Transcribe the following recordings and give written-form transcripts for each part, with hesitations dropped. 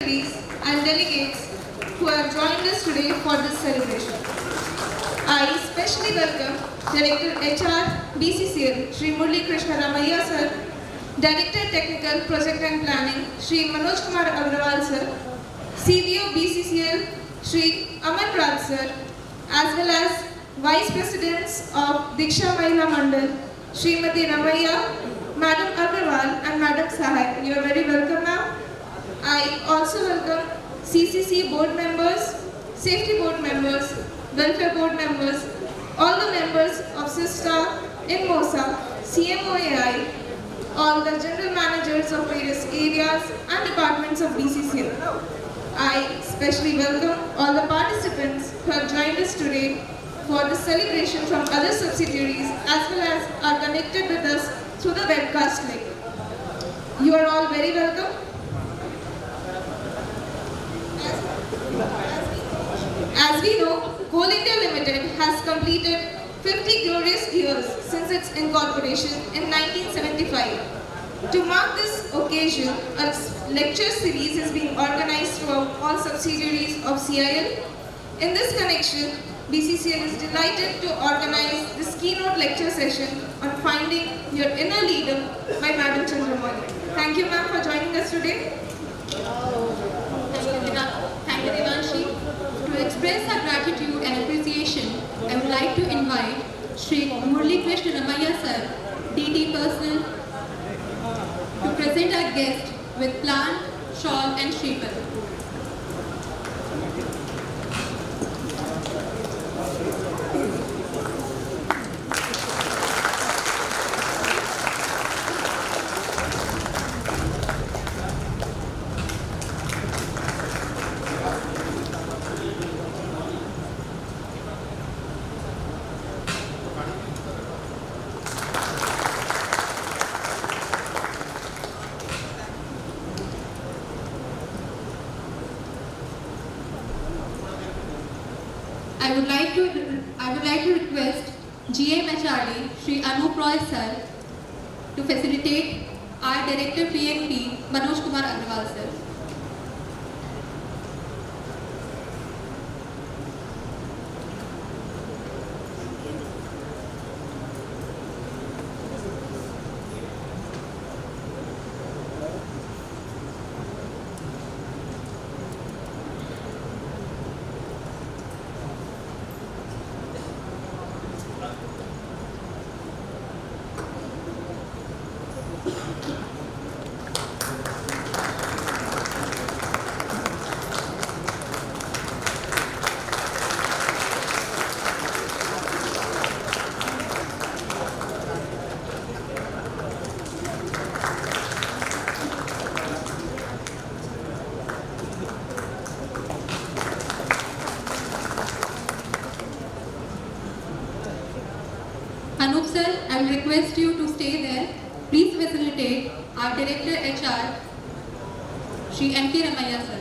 and delegates who have joined us today for this celebration. I specially welcome Director HR Bccl Shri Krishna Ramayana sir, Director Technical Project and Planning Shri Manoj Kumar Agrawal sir, CBO Bccl Shri Aman Raj sir, as well as Vice Presidents of Diksha Mahila Mandal Srimati Ramaya, Madam Agrawal and Madam Sahai. You are very welcome, ma'am. I also welcome CCC board members, safety board members, welfare board members, all the members of SISTA, INMOSA, CMOAI, all the general managers of various areas and departments of BCCL. I especially welcome all the participants who have joined us today for this celebration from other subsidiaries as well as are connected with us through the webcast link. You are all very welcome. As we know, Coal India Limited has completed 50 glorious years since its incorporation in 1975. To mark this occasion, a lecture series is being organized throughout all subsidiaries of CIL. In this connection, BCCL is delighted to organize this keynote lecture session on Finding Your Inner Leader by Madam Chandramouli. Thank you, ma'am, for joining us today. Thank you, Devanshi. To express our gratitude and appreciation, I would like to invite Shri Krishna Ramayana sir, DT personnel, to present our guest with plant, shawl and shrifal. I would like to request GMHRD Shri Anup Roy sir to facilitate our Director PNP Manoj Kumar Agrawal sir. Anup sir, I will request you to stay there. Please facilitate our Director HR, Shri M.K. Ramayana sir.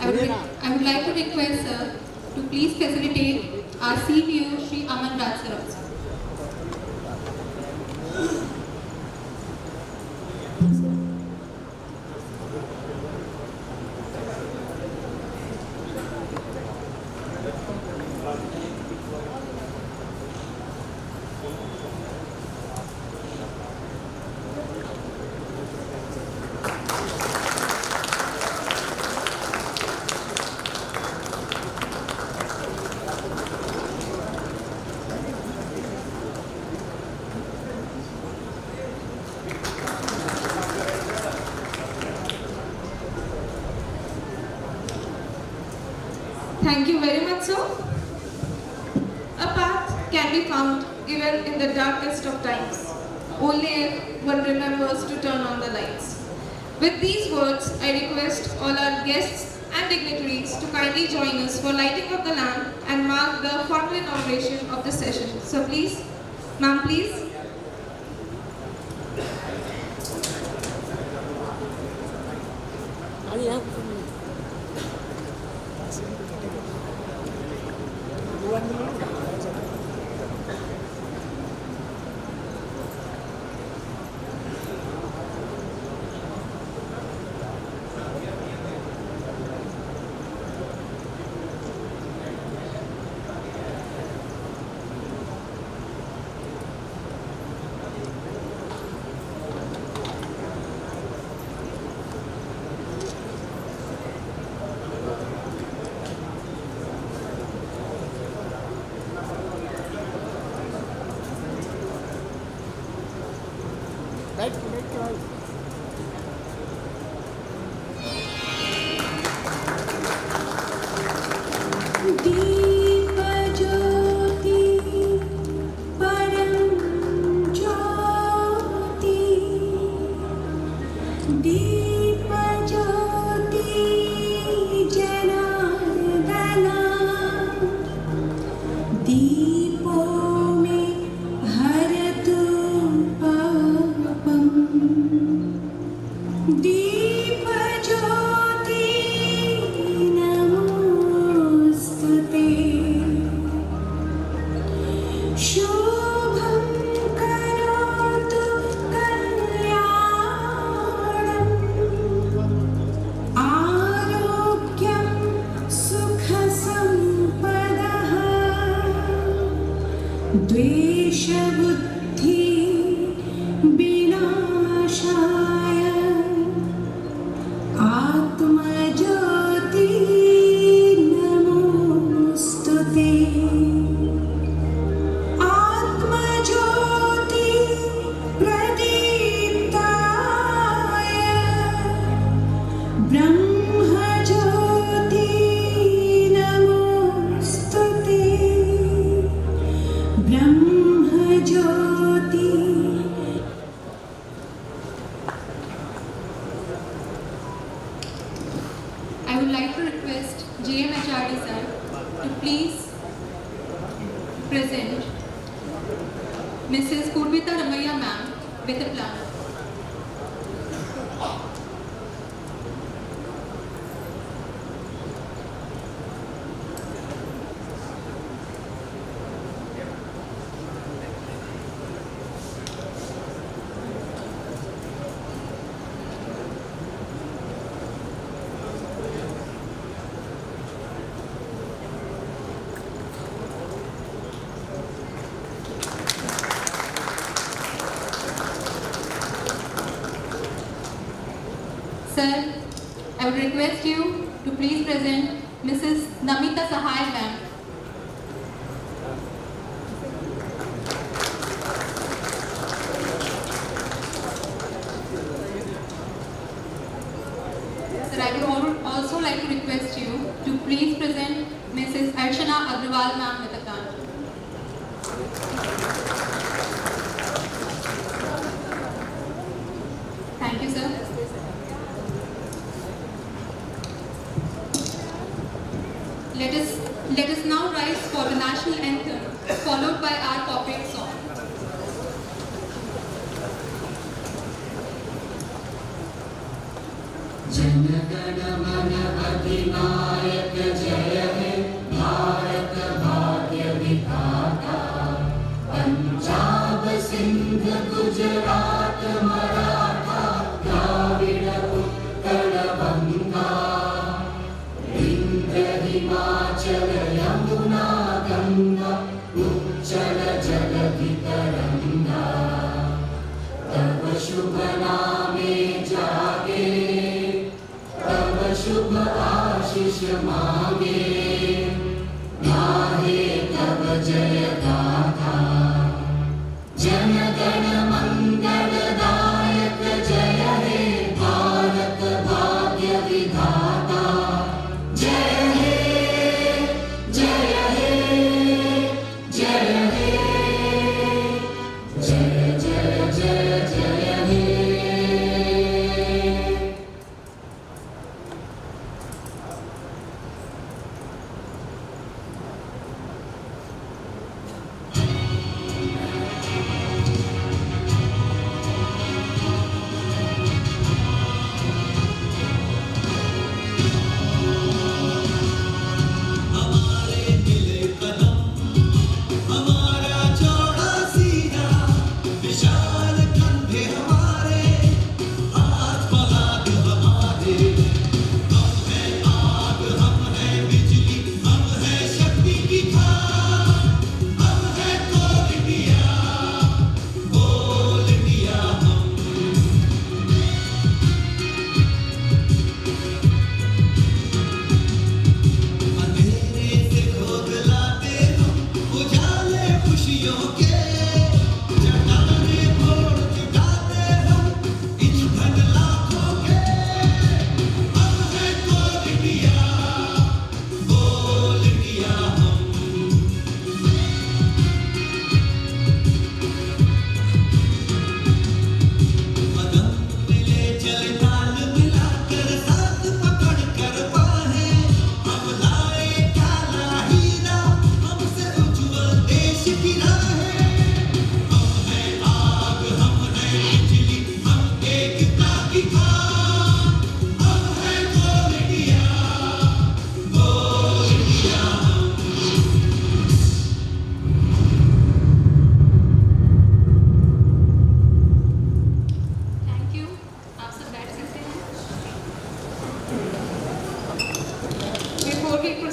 I would like to request sir to please facilitate our CBO Shri Aman Raj sir also. Thank you very much, sir. A path can be found even in the darkest of times, only if one remembers to turn on the lights. With these words, I request all our guests and dignitaries to kindly join us for lighting of the lamp and mark the formal inauguration of the session. So please Ma'am, please. I would like to request JMHRD sir to please present Mrs. Kubera Ramayana ma'am with a plan. Sir, I would request you to please present Mrs. Namita Sahai ma'am. Sir, I would also like to request you to please present Mrs. Archana Agrawal ma'am with a plant. Thank you, sir. Let us now rise for the national anthem, followed by our corporate song. जनगण मन अधिनायक जय हे भारत भाग्य विधाता पंजाब सिंध गुजरात मराठा द्राविड़ उत्कल बंगा विंध्य हिमाचल यमुना गंगा उच्चल जलधि तरंगा तव शुभ नामे जागे शुभ आशीष मांगे गाहे तब जय गाथा जन गण मंगल दायक जय हे भारत भाग्य विधाता जय हे जय हे जय हे जय जय जय जय हे।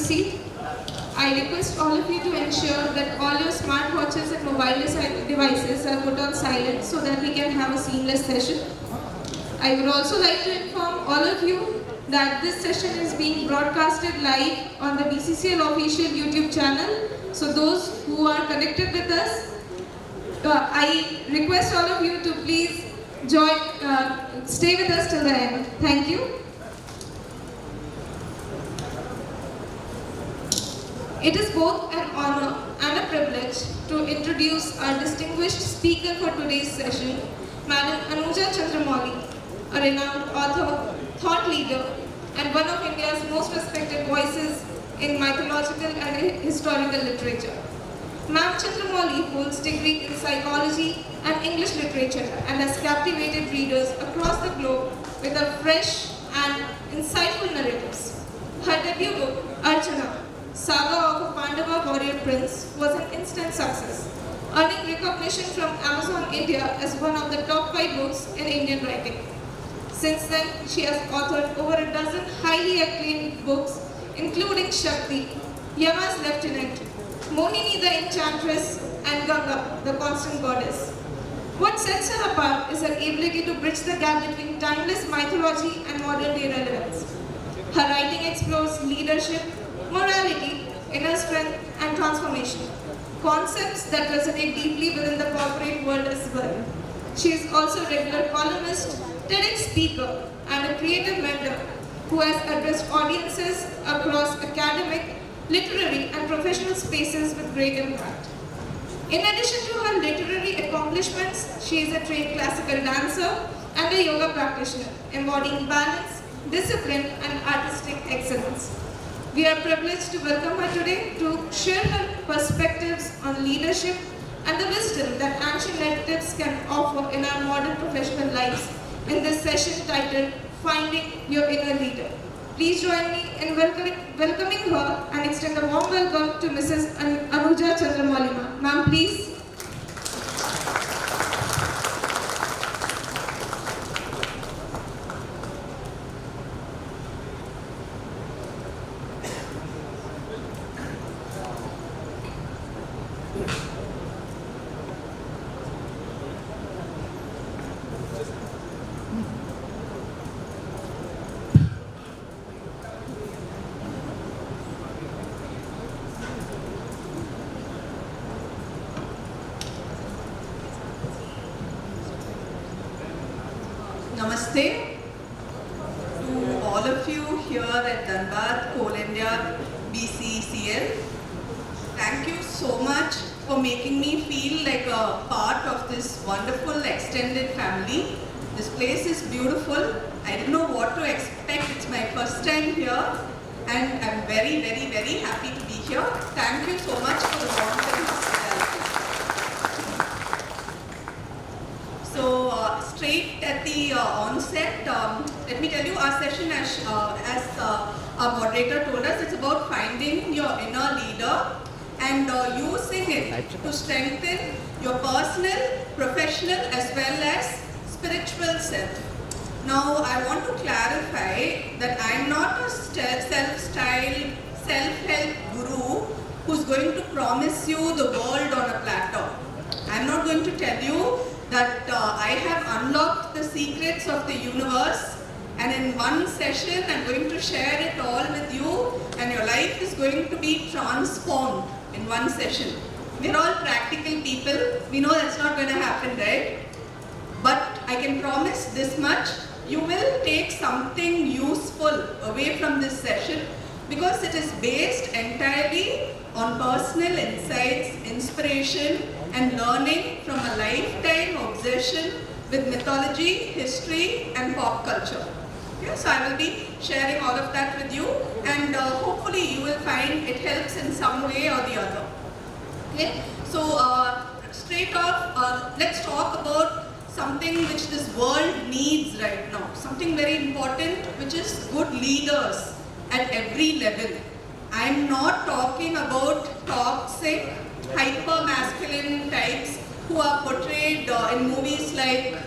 proceed. I request all of you to ensure that all your smartwatches and mobile devices are put on silent so that we can have a seamless session. I would also like to inform all of you that this session is being broadcasted live on the BCCL official YouTube channel. So those who are connected with us, I request all of you to please stay with us till the end. Thank you. It is both an honor and a privilege to introduce our distinguished speaker for today's session, Madam Anuja Chandramouli, a renowned author, thought leader, and one of India's most respected voices in mythological and historical literature. Ma'am Chandramouli holds degree in psychology and English literature and has captivated readers across the globe with her fresh and insightful narratives. Her debut book, Arjuna, Saga of a Pandava warrior prince, was an instant success, earning recognition from Amazon India as one of the top 5 books in Indian writing. Since then, she has authored over a dozen highly acclaimed books, including Shakti, Yama's Lieutenant, Mohini the Enchantress, and Ganga, the Constant Goddess. What sets her apart is her ability to bridge the gap between timeless mythology and modern day relevance. Her writing explores leadership, morality, inner strength, and transformation, concepts that resonate deeply within the corporate world as well. She is also a regular columnist, TEDx speaker, and a creative mentor who has addressed audiences across academic, literary, and professional spaces with great impact. In addition to her literary accomplishments, she is a trained classical dancer and a yoga practitioner, embodying balance, discipline, and artistic excellence. We are privileged to welcome her today to share her perspectives on leadership and the wisdom that ancient narratives can offer in our modern professional lives in this session titled Finding Your Inner Leader. Please join me in welcoming her and extend a warm welcome to Mrs. Anuja Chandramouli. Ma'am, please. Namaste to all of you here at DHANBAD, KOYLA, Bccl. Thank you so much for making me feel like a part of this wonderful extended family. This place is beautiful. I didn't know what to expect. It's my first time here and I'm very, very, very happy to be here. Thank you so much for the warmth and hospitality. So straight at the onset, let me tell you our session as our moderator told us, it's about finding your inner leader and using it to strengthen your personal, professional as well as spiritual self. Now I want to clarify that I am not a self-styled, self-help guru who's going to promise you the world on a platter. I am not going to tell you that I have unlocked the secrets of the universe and in one session I'm going to share it all with you and your life is going to be transformed in one session. We're all practical people. We know that's not going to happen, right? But I can promise this much, you will take something useful away from this session because it is based entirely on personal insights, inspiration and learning from a lifetime obsession with mythology, history and pop culture. Okay, so I will be sharing all of that with you and hopefully you will find it helps in some way or the other. Okay, so straight off, let's talk about something which this world needs right now. Something very important, which is good leaders at every level. I'm not talking about toxic, hyper-masculine types who are portrayed in movies like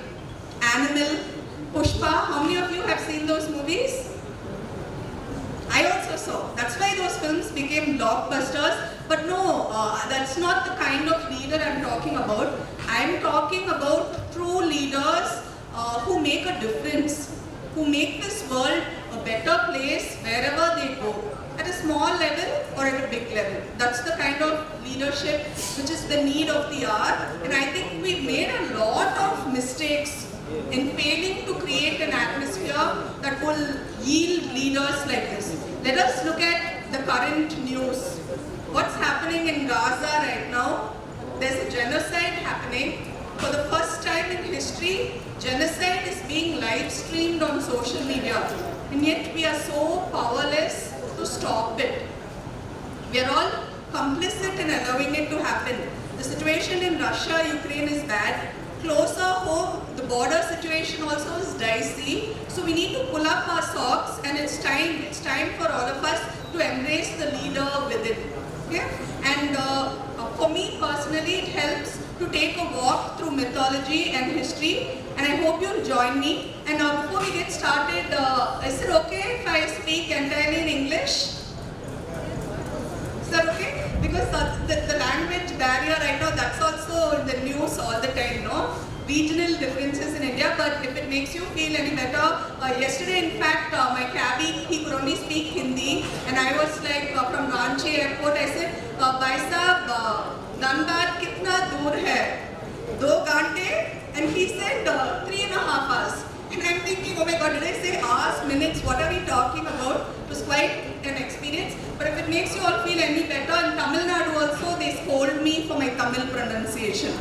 Animal, Pushpa. How many of you have seen those movies? I also saw. That's why those films became blockbusters. But no, that's not the kind of leader I'm talking about. I'm talking about true leaders who make a difference, who make this world a better place wherever they go, at a small level or at a big level. That's the kind of leadership which is the need of the hour. And I think we've made a lot of mistakes in failing to create an atmosphere that will yield leaders like this. Let us look at the current news. What's happening in Gaza right now? There's a genocide happening. For the first time in history, genocide is being live streamed on social media. And yet we are so powerless to stop it. We are all complicit in allowing it to happen. The situation in Russia, Ukraine is bad. Closer home, the border situation also is dicey. So we need to pull up our socks, and it's time for all of us to embrace the leader within. Okay? And for me personally, it helps to take a walk through mythology and history, and I hope you'll join me. And before we get started, is it okay if I speak entirely in English? Is that okay? Because the language barrier right now, that's also in the news all the time, no? Regional differences in India, but if it makes you feel any better, yesterday in fact, my cabbie, he could only speak Hindi, and I was like, from Ranchi airport, I said, Bhai Sahab, Dhanbad kitna dur hai? 2 ghante? And he said 3.5 hours. And I'm thinking, oh my god, did I say hours, minutes, what are we talking about? It was quite an experience. But if it makes you all feel any better, in Tamil Nadu also, they scold me for my Tamil pronunciation.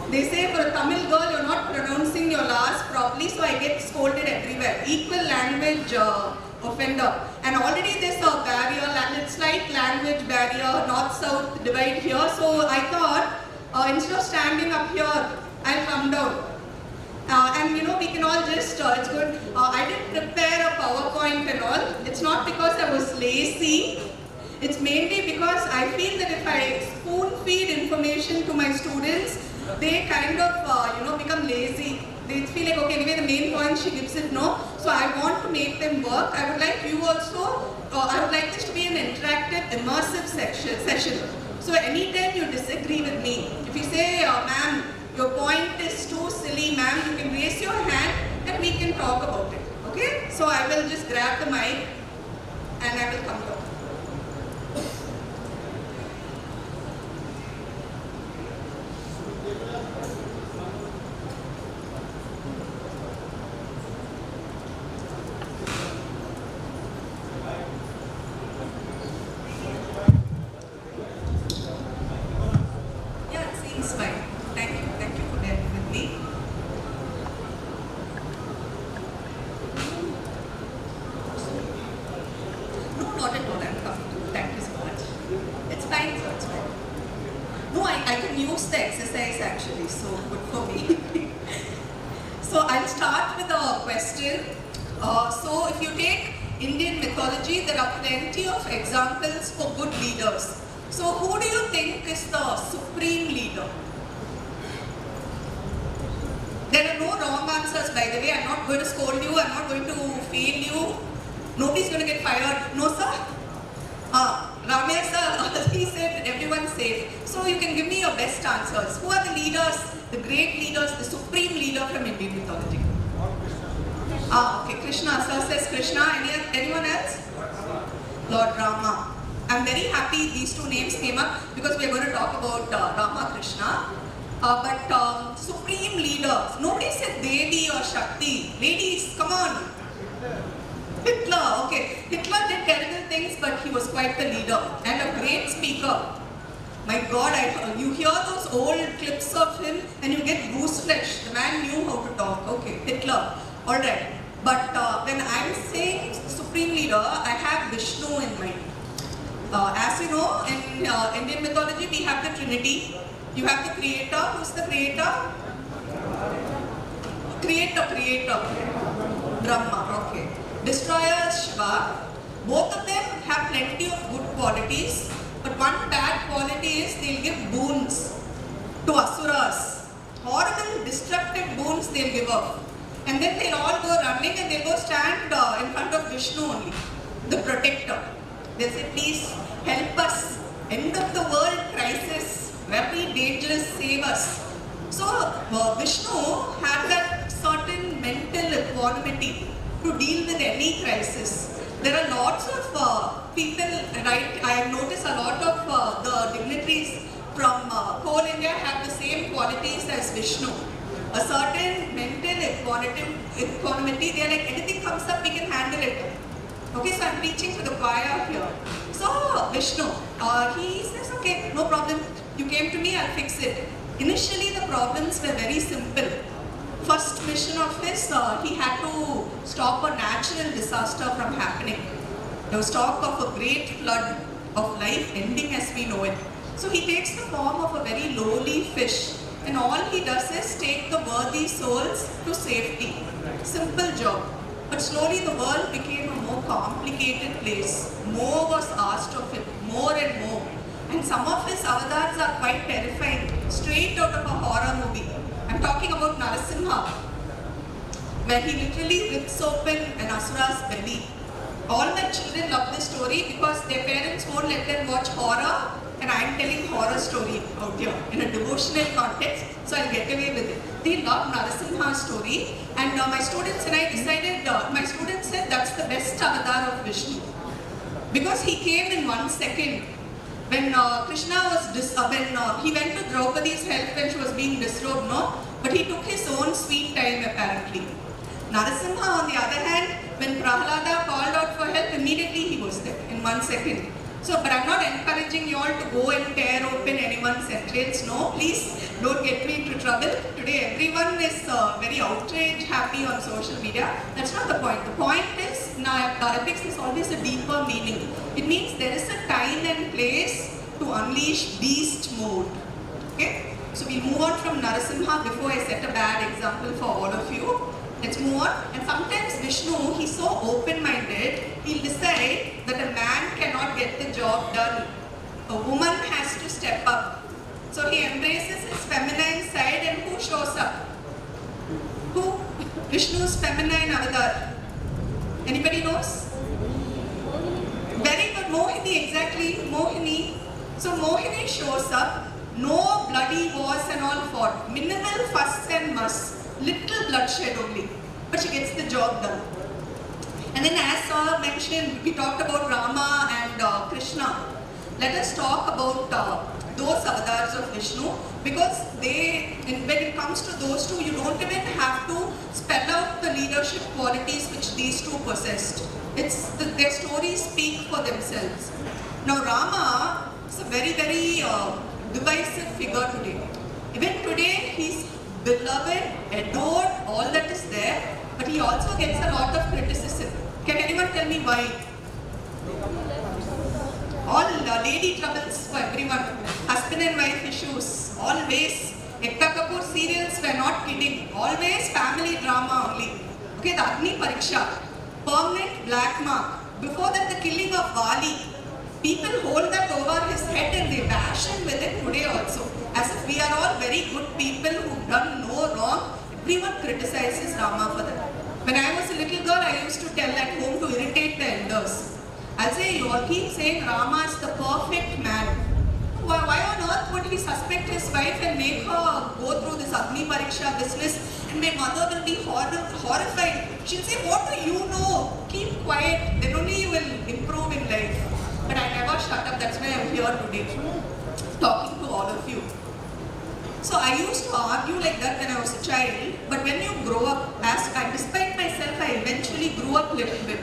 They say for a Tamil girl, you're not pronouncing your last properly, so I get scolded everywhere. Equal language offender. And already there's a barrier, slight language barrier, north-south divide here. So I thought, instead of standing up here, I'll come down. And you know, we can all just, it's good. I didn't prepare a PowerPoint and all. It's not because I was lazy. It's mainly because I feel that if I spoon feed information to my students, they kind of, become lazy. They feel like, okay, anyway, the main point she gives it, no. So I want to make them work. I would like you also, I would like this to be an interactive, immersive session. So anytime you disagree with me, if you say, ma'am, your point is too silly, ma'am, you can raise your hand and we can talk about it. Okay? So I will just grab the mic and I will come down. So if you take Indian mythology, there are plenty of examples for good leaders. So who do you think is the supreme leader? There are no wrong answers, by the way. I'm not going to scold you. I'm not going to fail you. Nobody's going to get fired. No, sir? Ramesh, sir, he said everyone's safe. So you can give me your best answers. Who are the leaders, the great leaders, the supreme leader from Indian mythology? Okay, Krishna. Sir says Krishna. Anyone else? Lord Rama. I'm very happy these two names came up because we're going to talk about Rama Krishna. But supreme leaders. Nobody said Devi or Shakti. Ladies, come on. Hitler. Okay, Hitler did terrible things, but he was quite the leader and a great speaker. My God, you hear those old clips of him and you get goose flesh. The man knew how to talk. Okay, Hitler. All right. But when I'm saying supreme leader, I have Vishnu in mind. As you know, in Indian mythology, we have the Trinity. You have the creator. Who's the creator? Creator. Brahma. Okay. Destroyer Shiva. Both of them have plenty of good qualities. But one bad quality is they'll give boons to asuras. Horrible, destructive boons they'll give up. And then they'll all go running and they'll go stand in front of Vishnu only. the protector. They say, please help us. End of the world crisis, very dangerous, save us. So Vishnu had that certain mental equanimity to deal with any crisis. There are lots of people, right? I have noticed a lot of the dignitaries from Coal India have the same qualities as Vishnu. A certain mental equanimity, they are like, anything comes up, we can handle it. Okay, so I'm preaching to the choir here. So Vishnu, he says, okay, no problem, you came to me, I'll fix it. Initially the problems were very simple. First mission of his, he had to stop a natural disaster from happening. There was talk of a great flood of life ending as we know it. So he takes the form of a very lowly fish, and all he does is take the worthy souls to safety. Simple job. But slowly the world became a more complicated place. More was asked of him, more and more. And some of his avatars are quite terrifying, straight out of a horror movie. I'm talking about Narasimha, where he literally rips open an asura's belly. All my children love this story because their parents won't let them watch horror, and I'm telling horror story out here in a devotional context, so I'll get away with it. They love Narasimha's story, and my students and I decided, my students said that's the best avatar of Vishnu. Because he came in 1 second. When Krishna was, he went to Draupadi's help when she was being disrobed, no? But he took his own sweet time apparently. Narasimha on the other hand, when Prahlada called out for help, immediately he was there in 1 second. So, but I'm not encouraging you all to go and tear open anyone's entrails. No, please don't get me into trouble. Today everyone is very outraged, happy on social media. That's not the point. The point is, now epics is always a deeper meaning. It means there is a time and place to unleash beast mode. Okay? So we move on from Narasimha before I set a bad example for all of you. Let's move on. And sometimes Vishnu, he's so open-minded, he'll decide that a man cannot get the job done. A woman has to step up. So he embraces his feminine side, and who shows up? Who? Vishnu's feminine avatar. Anybody knows? Very good. Mohini, exactly. Mohini. So Mohini shows up. No bloody wars and all fought. Minimal fuss and muss. Little bloodshed only, but she gets the job done. And then as mentioned, we talked about Rama and Krishna. Let us talk about those avatars of Vishnu, because when it comes to those two, you don't even have to spell out the leadership qualities which these two possessed. Their stories speak for themselves. Now Rama is a very, very divisive figure today. Even today, he's beloved, adored, all that is there, but he also gets a lot of criticism. Can anyone tell me why? All lady troubles for everyone, husband and wife issues, always. Ekta Kapoor serials were not kidding, always family drama only. Okay, the Agni Pariksha, permanent black mark. Before that, the killing of Vali. People hold that over his head and they bash him with it today also. As if we are all very good people who've done no wrong. Everyone criticizes Rama for that. When I was a little girl, I used to tell at home to irritate the elders. I'll say, you all keep saying Rama is the perfect man. Why on earth would he suspect his wife and make her go through this Agni Pariksha business? And my mother will be horrified. She'll say, what do you know? Keep quiet, then only you will improve in life. But I never shut up, that's why I'm here today, talking to all of you. So I used to argue like that when I was a child, but when you grow up, despite myself, I eventually grew up a little bit.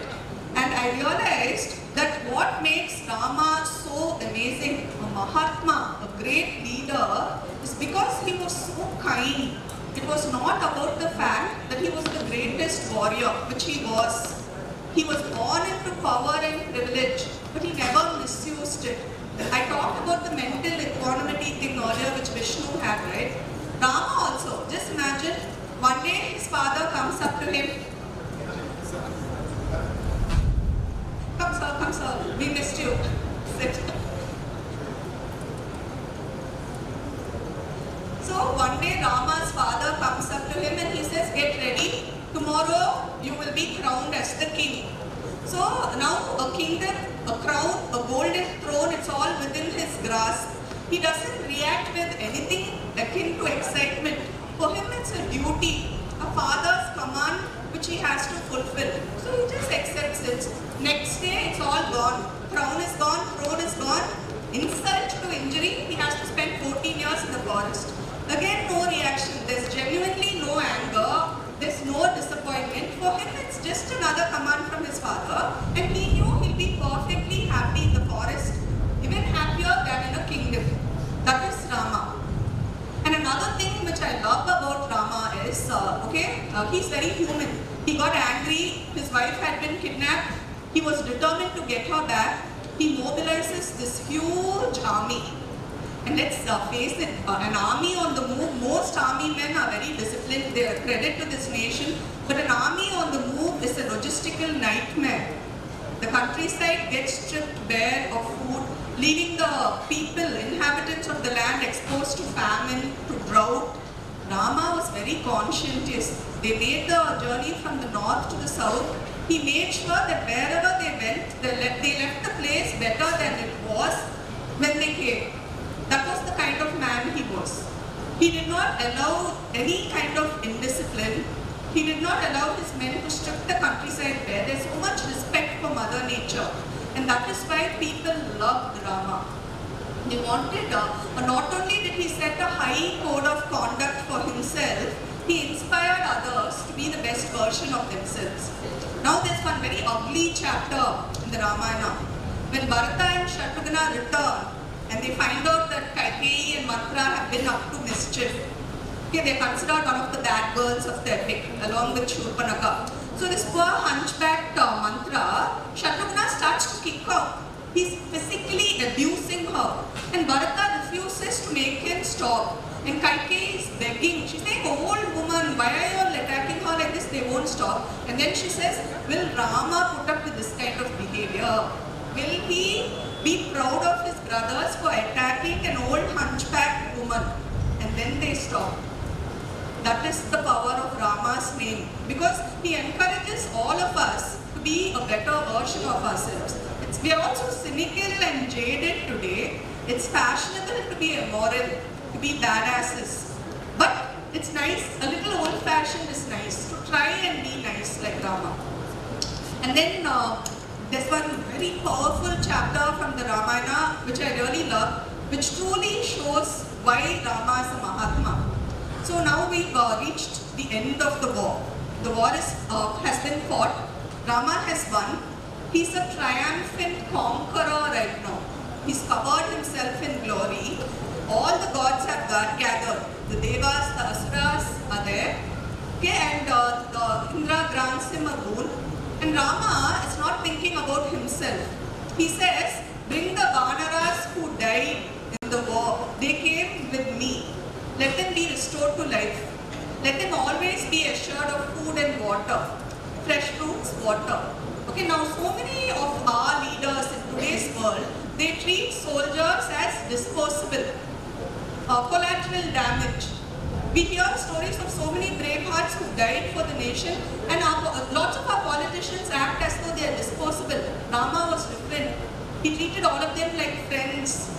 And I realized that what makes Rama so amazing, a Mahatma, a great leader, is because he was so kind. It was not about the fact that he was the greatest warrior, which he was. He was born into power and privilege, but he never misused it. I talked about the mental equanimity thing earlier, which Vishnu had, right? Rama also, just imagine, one day his father comes up to him. Come sir, we missed you. Sit. So one day Rama's father comes up to him and he says, get ready, tomorrow you will be crowned as the king. So now a kingdom, a crown, a golden throne, it's all within his grasp. He doesn't react with anything akin to excitement. For him it's a duty, a father's command which he has to fulfill. So he just accepts it. Next day it's all gone. Crown is gone, throne is gone. Insult to injury, he has to spend 14 years in the forest. Again no reaction, there's genuinely no anger, there's no disappointment. For him it's just another command from his father, and he knew he'll be perfectly happy in the forest, even happier than in a kingdom. That is Rama. And another thing which I love about Rama is, he's very human. He got angry, his wife had been kidnapped, he was determined to get her back. He mobilizes this huge army. And let's face it, an army on the move, most army men are very disciplined, they are credit to this nation, but an army on the move is a logistical nightmare. The countryside gets stripped bare of food, leaving the people, inhabitants of the land exposed to famine, to drought. Rama was very conscientious. They made the journey from the north to the south. He made sure that wherever they went, they left the place better than it was when they came. That was the kind of man he was. He did not allow any kind of indiscipline. He did not allow his men to strip the countryside bare. There's so much respect for Mother Nature. And that is why people loved Rama. They wanted, not only did he set a high code of conduct for himself, he inspired others to be the best version of themselves. Now there's one very ugly chapter in the Ramayana. When Bharata and Shatrughna return, and they find out that Kaikeyi and Manthara have been up to mischief. Okay, they're considered one of the bad girls of the epic, along with Shurpanakha. So this poor hunchbacked Manthara, Shatrughna starts to kick her. He's physically abusing her. And Bharata refuses to make him stop. And Kaikeyi is begging. She's like, old woman, why are you all attacking her like this? They won't stop. And then she says, will Rama put up with this kind of behavior? Will he be proud of his brothers for attacking an old hunchbacked woman? And then they stop. That is the power of Rama's name, because he encourages all of us to be a better version of ourselves. We are also cynical and jaded today. It's fashionable to be immoral, to be badasses. But it's nice, a little old-fashioned is nice, to try and be nice like Rama. And then there's one very powerful chapter from the Ramayana which I really love, which truly shows why Rama is a Mahatma. So now we've reached the end of the war. The war has been fought. Rama has won. He's a triumphant conqueror right now. He's covered himself in glory. All the gods have gathered. The Devas, the Asuras are there. Okay, and the Indra grants him a boon. And Rama is not thinking about himself. He says, bring the Vanaras who died in the war. They came with me. Let them be restored to life. Let them always be assured of food and water. Fresh fruits, water. Okay, now so many of our leaders in today's world, they treat soldiers as disposable, collateral damage. We hear stories of so many brave hearts who died for the nation, and lots of our politicians act as though they are disposable. Rama was different. He treated all of them like friends,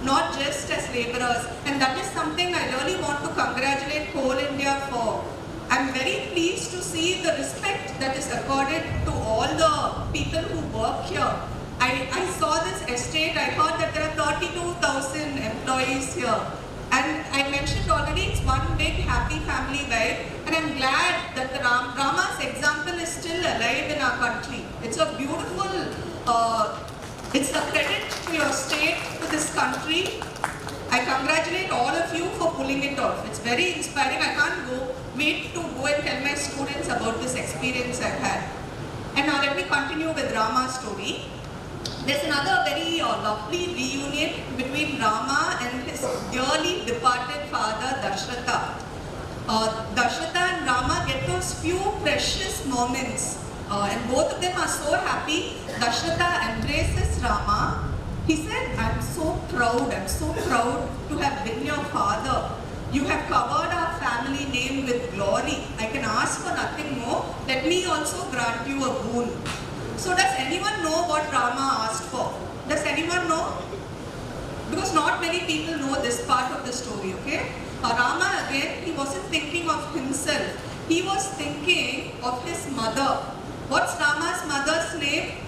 not just as laborers. And that is something I really want to congratulate Coal India for. I'm very pleased to see the respect that is accorded to all the people who work here. I saw this estate, I heard that there are 32,000 employees here. And I mentioned already, it's one big happy family vibe. And I'm glad that the Rama's example is still alive in our country. It's a beautiful, it's a credit to your state, to this country. I congratulate all of you for pulling it off. It's very inspiring. I can't wait to go and tell my students about this experience I've had. And now let me continue with Rama's story. There's another very lovely reunion between Rama and his dearly departed father Dashratha. Dashratha and Rama get those few precious moments, and both of them are so happy. Dashratha embraces Rama. He said, I'm so proud to have been your father. You have covered our family name with glory. I can ask for nothing more. Let me also grant you a boon. So does anyone know what Rama asked for? Does anyone know? Because not many people know this part of the story, okay? Rama again, he wasn't thinking of himself. He was thinking of his mother. What's Rama's mother's name?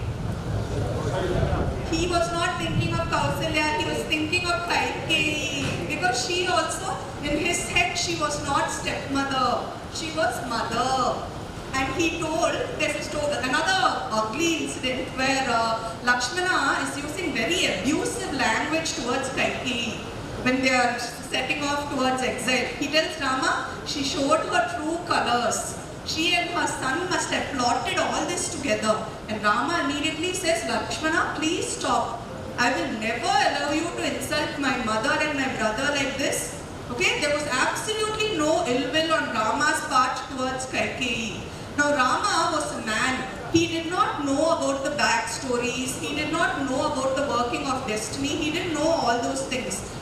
He was not thinking of Kausalya, he was thinking of Kaikeyi. Because she also, in his head, she was not stepmother. She was mother. And he told, there's a story, another ugly incident where Lakshmana is using very abusive language towards Kaikeyi when they are setting off towards exile. He tells Rama, she showed her true colors. She and her son must have plotted all this together. And Rama immediately says, Lakshmana, please stop. I will never allow you to insult my mother and my brother like this. Okay, there was absolutely no ill will on Rama's part towards Kaikeyi. Now Rama was a man. He did not know about the backstories. He did not know about the working of destiny. He didn't know all those things.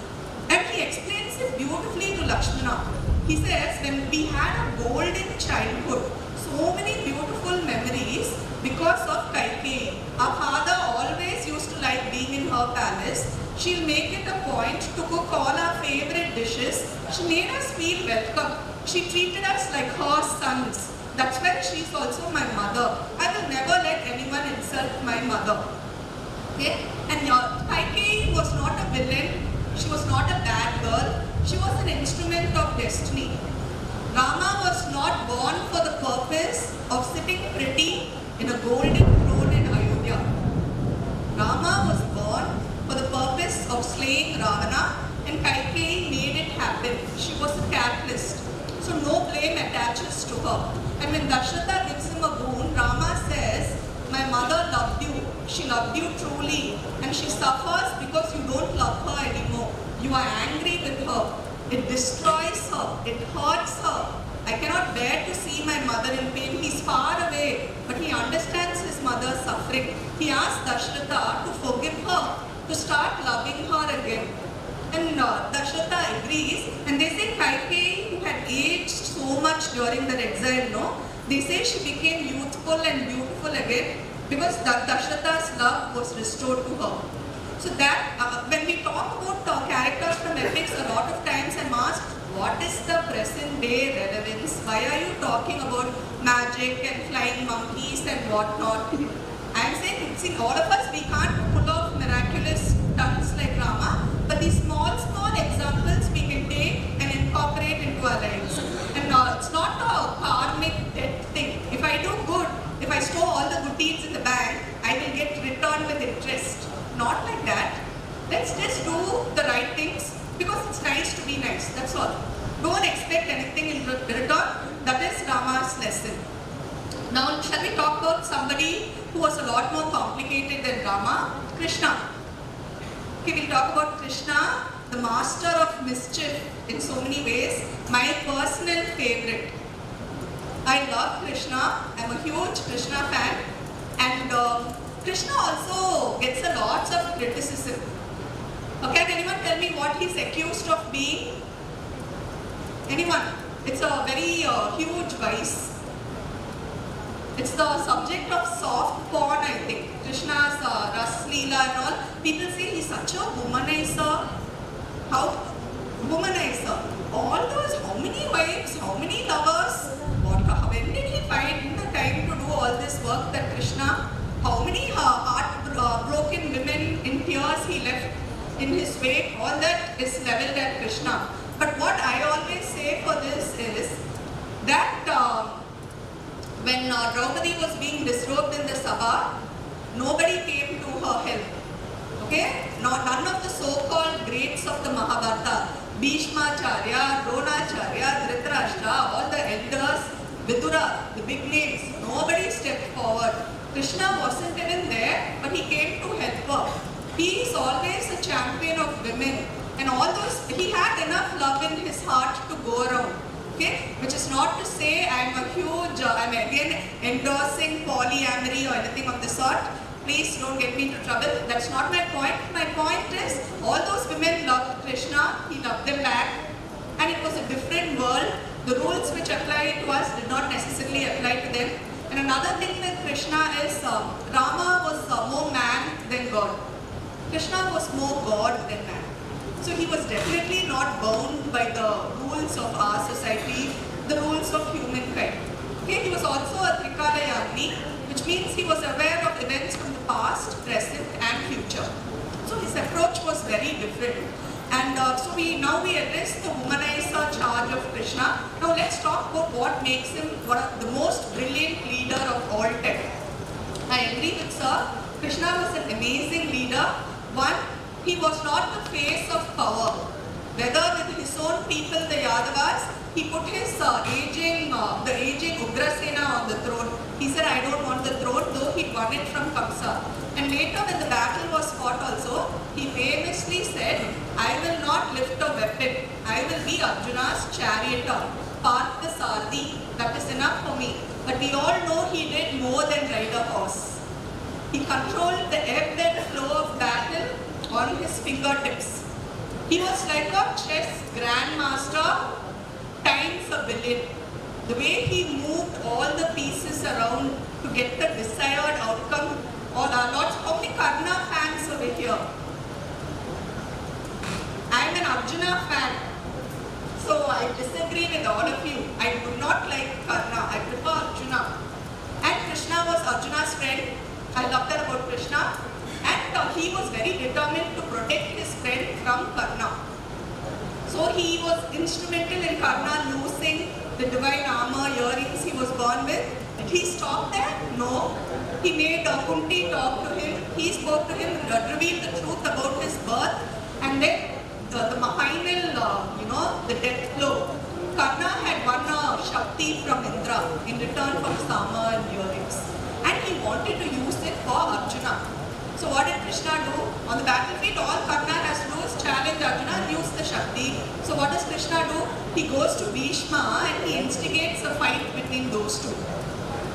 And he explains it beautifully to Lakshmana. He says, when we had a golden childhood, so many beautiful memories because of Kaikeyi. Our father always used to like being in her palace. She'll make it a point to cook all our favorite dishes. She made us feel welcome. She treated us like her sons. That's why she's also my mother. I will never let anyone insult my mother. Okay? And Kaikeyi was not a villain. She was not a bad girl. She was an instrument of destiny. Rama was not born for the purpose of sitting pretty in a golden throne in Ayodhya. Rama was born for the purpose of slaying Ravana, and Kaikeyi made it happen. She was a catalyst. So no blame attaches to her. And when Dasharatha gives him a boon, Rama says, my mother loved you. She loved you truly. And she suffers because you don't love her anymore. You are angry with her. It destroys her. It hurts her. I cannot bear to see my mother in pain. He's far away, but he understands his mother's suffering. He asks Dasharatha to forgive her, to start loving her again. And Dasharatha agrees. And they say Kaikeyi, who had aged so much during their exile, no? They say she became youthful and beautiful again because Dasharatha's love was restored to her. So that, when we talk about characters from epics, a lot of times I'm asked, what is the present day relevance? Why are you talking about magic and flying monkeys and whatnot? I'm saying, see, all of us, we can't pull off miraculous stunts like Rama, but these small examples we can take and incorporate into our lives. And it's not a karmic debt thing. If I do good, if I store all the good deeds in the bank, I will get return with interest. Not like that. Let's just do the right things because it's nice to be nice. That's all. Don't expect anything in return. That is Rama's lesson. Now, shall we talk about somebody who was a lot more complicated than Rama? Krishna. Okay, we'll talk about Krishna, the master of mischief in so many ways. My personal favorite. I love Krishna. I'm a huge Krishna fan. And Krishna also gets a lot of criticism. Okay, can anyone tell me what he's accused of being? Anyone? It's a very huge vice. It's the subject of soft porn, I think. Krishna's Ras Leela and all. People say he's such a womanizer. How? Womanizer. All those, how many wives, how many lovers? When did he find the time to do all this work that Krishna? How many heartbroken women in tears he left in his wake? All that is leveled at Krishna. But what I always say for this is that when Draupadi was being disrobed in the Sabha, nobody came to her help. Okay? None of the so-called greats of the Mahabharata, Bhishmacharya, Dronacharya, Dhritarashtra, all the elders, Vidura, the big names, nobody stepped forward. Krishna wasn't even there, but he came to help her. He is always a champion of women. And all those, he had enough love in his heart to go around. Okay? Which is not to say I'm again endorsing polyamory or anything of the sort. Please don't get me into trouble. That's not my point. My point is, all those women loved Krishna, he loved them back. And it was a different world. The rules which apply to us did not necessarily apply to them. And another thing with Krishna is, Rama demigod. Krishna was more God than man. So he was definitely not bound by the rules of our society, the rules of humankind. Okay, he was also a Trikalayagni, which means he was aware of events from the past, present and future. So his approach was very different. And so now we address the womanizer charge of Krishna. Now let's talk about what makes him one of the most brilliant leader of all time. I agree with sir. Krishna was an amazing leader. One, he was not the face of power. Whether with his own people, the Yadavas, he put his aging Ugrasena on the throne. He said, I don't want the throne, though he won it from Kamsa. And later when the battle was fought also, he famously said, I will not lift a weapon. I will be Arjuna's charioteer, Partha Sarthi. That is enough for me. But we all know he did more than ride a horse. He controlled the ebb and flow of battle on his fingertips. He was like a chess grandmaster times a billion. The way he moved all the pieces around to get the desired outcome. How many Karna fans over here? I am an Arjuna fan. So I disagree with all of you. I do not like Karna. I prefer Arjuna. And Krishna was Arjuna's friend. I love that about Krishna. And he was very determined to protect his friend from Karna. So he was instrumental in Karna losing the divine armor, earrings he was born with. Did he stop there? No. He made Kunti talk to him. He spoke to him, revealed the truth about his birth. And then the final, the death blow. Karna had won a Shakti from Indra in return for his armor and earrings. And he wanted to use it for Arjuna. So what did Krishna do? On the battlefield, all Karna has to do is challenge Arjuna and use the Shakti. So what does Krishna do? He goes to Bhishma and he instigates a fight between those two.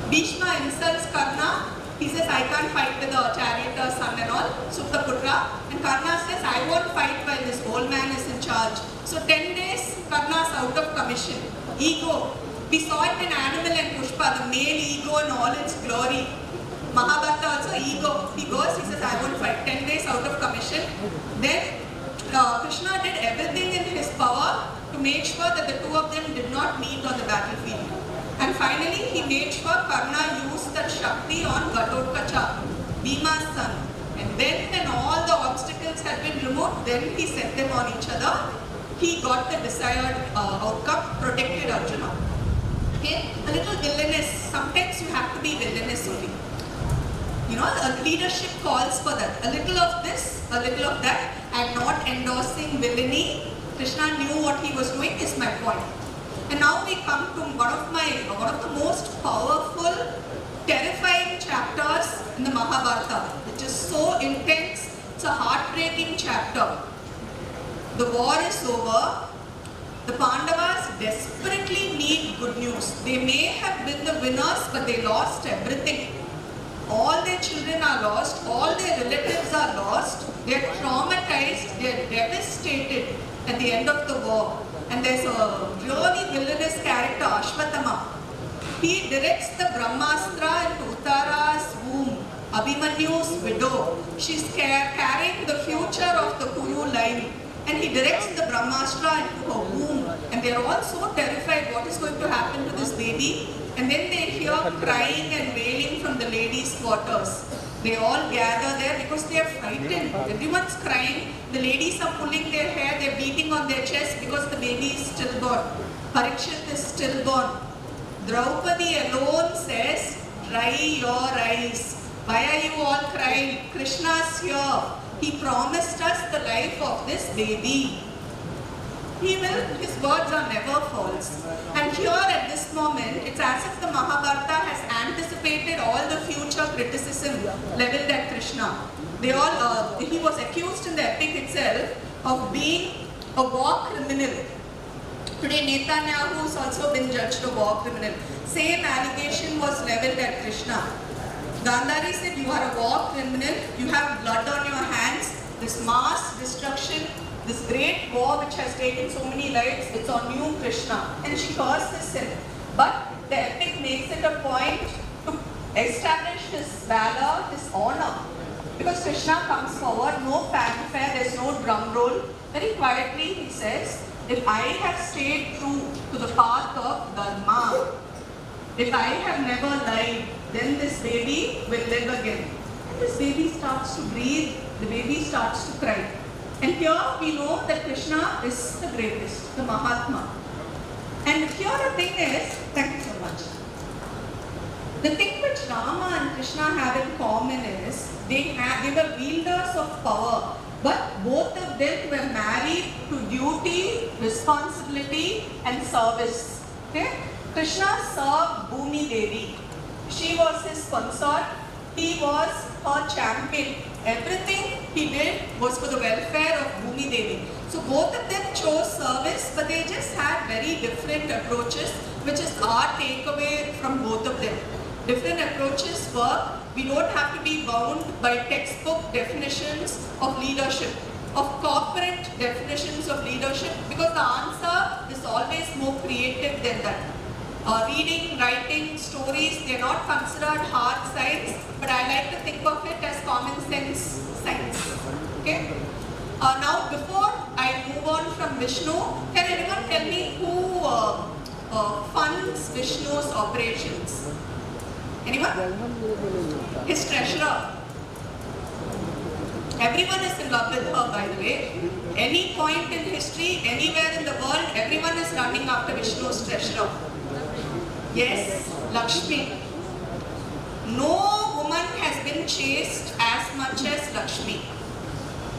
Bhishma insults Karna. He says, I can't fight with the charioteer son and all, Suttaputra. And Karna says, I won't fight while this old man is in charge. So 10 days, Karna's out of commission. Ego. We saw it in Animal and Pushpa, the male ego in all its glory. Mahabharata also ego. He goes, he says, I won't fight. 10 days out of commission. Then Krishna did everything in his power to make sure that the two of them did not meet on the battlefield. And finally, he made sure Karna used that Shakti on Gatotkacha, Bhima's son. And then when all the obstacles had been removed, then he set them on each other. He got the desired outcome, protected Arjuna. Okay, a little villainous. Sometimes you have to be villainous only. Leadership calls for that. A little of this, a little of that. I am not endorsing villainy. Krishna knew what he was doing, is my point. And now we come to one of the most powerful, terrifying chapters in the Mahabharata, which is so intense. It's a heartbreaking chapter. The war is over. The Pandavas desperately need good news. They may have been the winners, but they lost everything. All their children are lost. All their relatives are lost. They are traumatized. They are devastated at the end of the war. And there's a really villainous character, Ashwatthama. He directs the Brahmastra into Uttara's womb, Abhimanyu's widow. She's carrying the future of the Kuru line. And he directs the Brahmastra into her womb. And they're all so terrified what is going to happen to this baby. And then they hear crying and wailing from the ladies' quarters. They all gather there because they are frightened. Everyone's crying. The ladies are pulling their hair, they're beating on their chest because the baby is stillborn. Parikshit is stillborn. Draupadi alone says, dry your eyes. Why are you all crying? Krishna's here. He promised us the life of this baby. His words are never false. And here at this moment, it's as if the Mahabharata has anticipated all the future criticism leveled at Krishna. He was accused in the epic itself of being a war criminal. Today Netanyahu has also been judged a war criminal. Same allegation was leveled at Krishna. Gandhari said, you are a war criminal, you have blood on your hands, this mass destruction, this great war which has taken so many lives, it's on you, Krishna. And she hears this sin. But the epic makes it a point to establish his valor, his honor. Because Krishna comes forward, no fanfare, there's no drum roll. Very quietly he says, if I have stayed true to the path of Dharma, if I have never lied, then this baby will live again. And this baby starts to breathe, the baby starts to cry. And here we know that Krishna is the greatest, the Mahatma. And here the thing is, thank you so much. The thing which Rama and Krishna have in common is, they were wielders of power, but both of them were married to duty, responsibility and service. Okay? Krishna served Bhumi Devi. She was his consort, he was her champion. Everything he did was for the welfare of Bhumi Devi. So both of them chose service, but they just had very different approaches, which is our takeaway from both of them. Different approaches work. We don't have to be bound by textbook definitions of leadership, of corporate definitions of leadership, because the answer is always more creative than that. Reading, writing, stories, they are not considered hard science, but I like to think of it as common sense science. Okay? Now, before I move on from Vishnu, can anyone tell me who funds Vishnu's operations? Anyone? His treasurer. Everyone is in love with her, by the way. Any point in history, anywhere in the world, everyone is running after Vishnu's treasurer. Yes, Lakshmi. No woman has been chased as much as Lakshmi.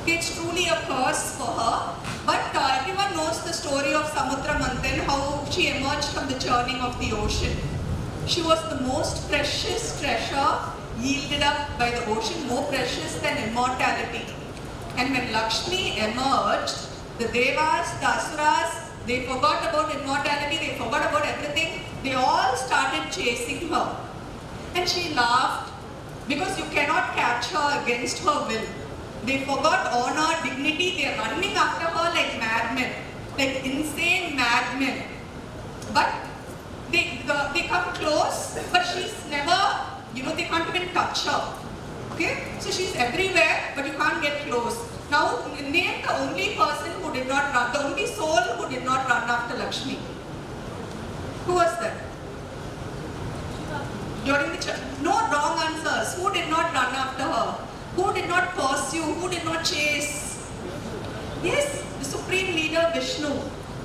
It's truly a curse for her. But everyone knows the story of Samudra Manthan, how she emerged from the churning of the ocean. She was the most precious treasure yielded up by the ocean, more precious than immortality. And when Lakshmi emerged, the Devas, the Asuras, they forgot about immortality, they forgot about everything. They all started chasing her. And she laughed, because you cannot catch her against her will. They forgot honor, dignity, they are running after her like madmen, like insane madmen. But they come close, but she's never, they can't even touch her. Okay? So she's everywhere, but you can't get close. Now, name the only person who did not run, the only soul who did not run after Lakshmi. Who was that? During the no wrong answers. Who did not run after her? Who did not pursue? Who did not chase? Yes, the supreme leader Vishnu.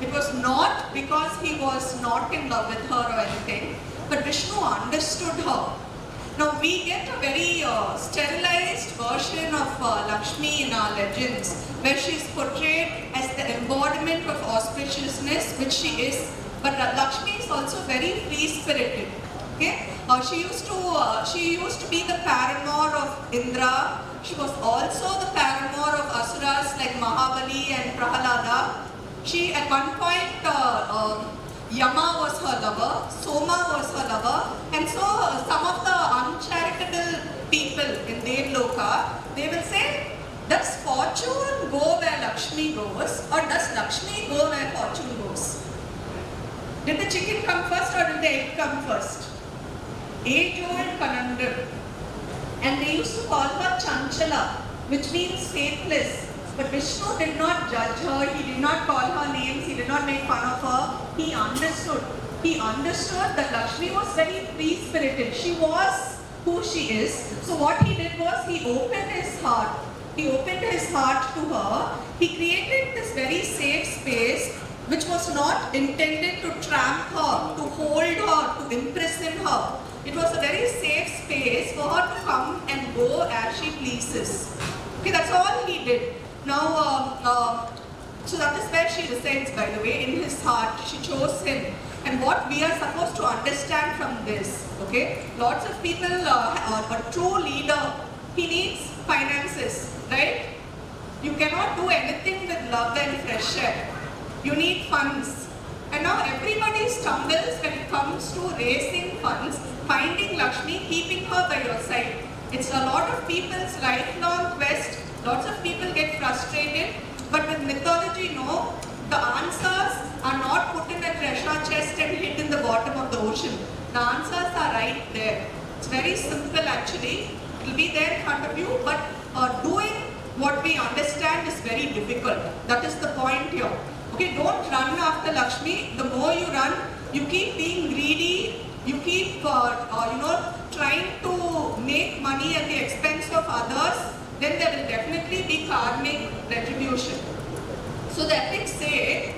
It was not because he was not in love with her or anything, but Vishnu understood her. Now we get a very sterilized version of Lakshmi in our legends, where she is portrayed as the embodiment of auspiciousness, which she is. But Lakshmi is also very free-spirited. Okay? She used to be the paramour of Indra. She was also the paramour of Asuras like Mahabali and Prahalada. She at one point, Yama was her lover, Soma was her lover, and so some of the uncharitable people in Devloka, they will say, does fortune go where Lakshmi goes, or does Lakshmi go where fortune goes? Did the chicken come first or did the egg come first? Age-old conundrum. And they used to call her Chanchala, which means faithless. But Vishnu did not judge her, he did not call her names, he did not make fun of her. He understood. He understood that Lakshmi was very free-spirited. She was who she is. So what he did was he opened his heart. He opened his heart to her. He created this very safe space which was not intended to tramp her, to hold her, to imprison her. It was a very safe space for her to come and go as she pleases. Okay, that's all he did. Now, so that is where she resides, by the way, in his heart. She chose him. And what we are supposed to understand from this, okay, lots of people, a true leader, he needs finances, right? You cannot do anything with love and fresh air. You need funds. And now everybody stumbles when it comes to raising funds, finding Lakshmi, keeping her by your side. It's a lot of people's lifelong quest. Lots of people get frustrated, but with mythology, no, the answers are not put in a treasure chest and hid in the bottom of the ocean. The answers are right there. It's very simple actually. It will be there in front of you, but doing what we understand is very difficult. That is the point here. Okay, don't run after Lakshmi. The more you run, you keep being greedy, you keep trying to make money at the expense of others, then there will definitely be karmic retribution. So the epics say,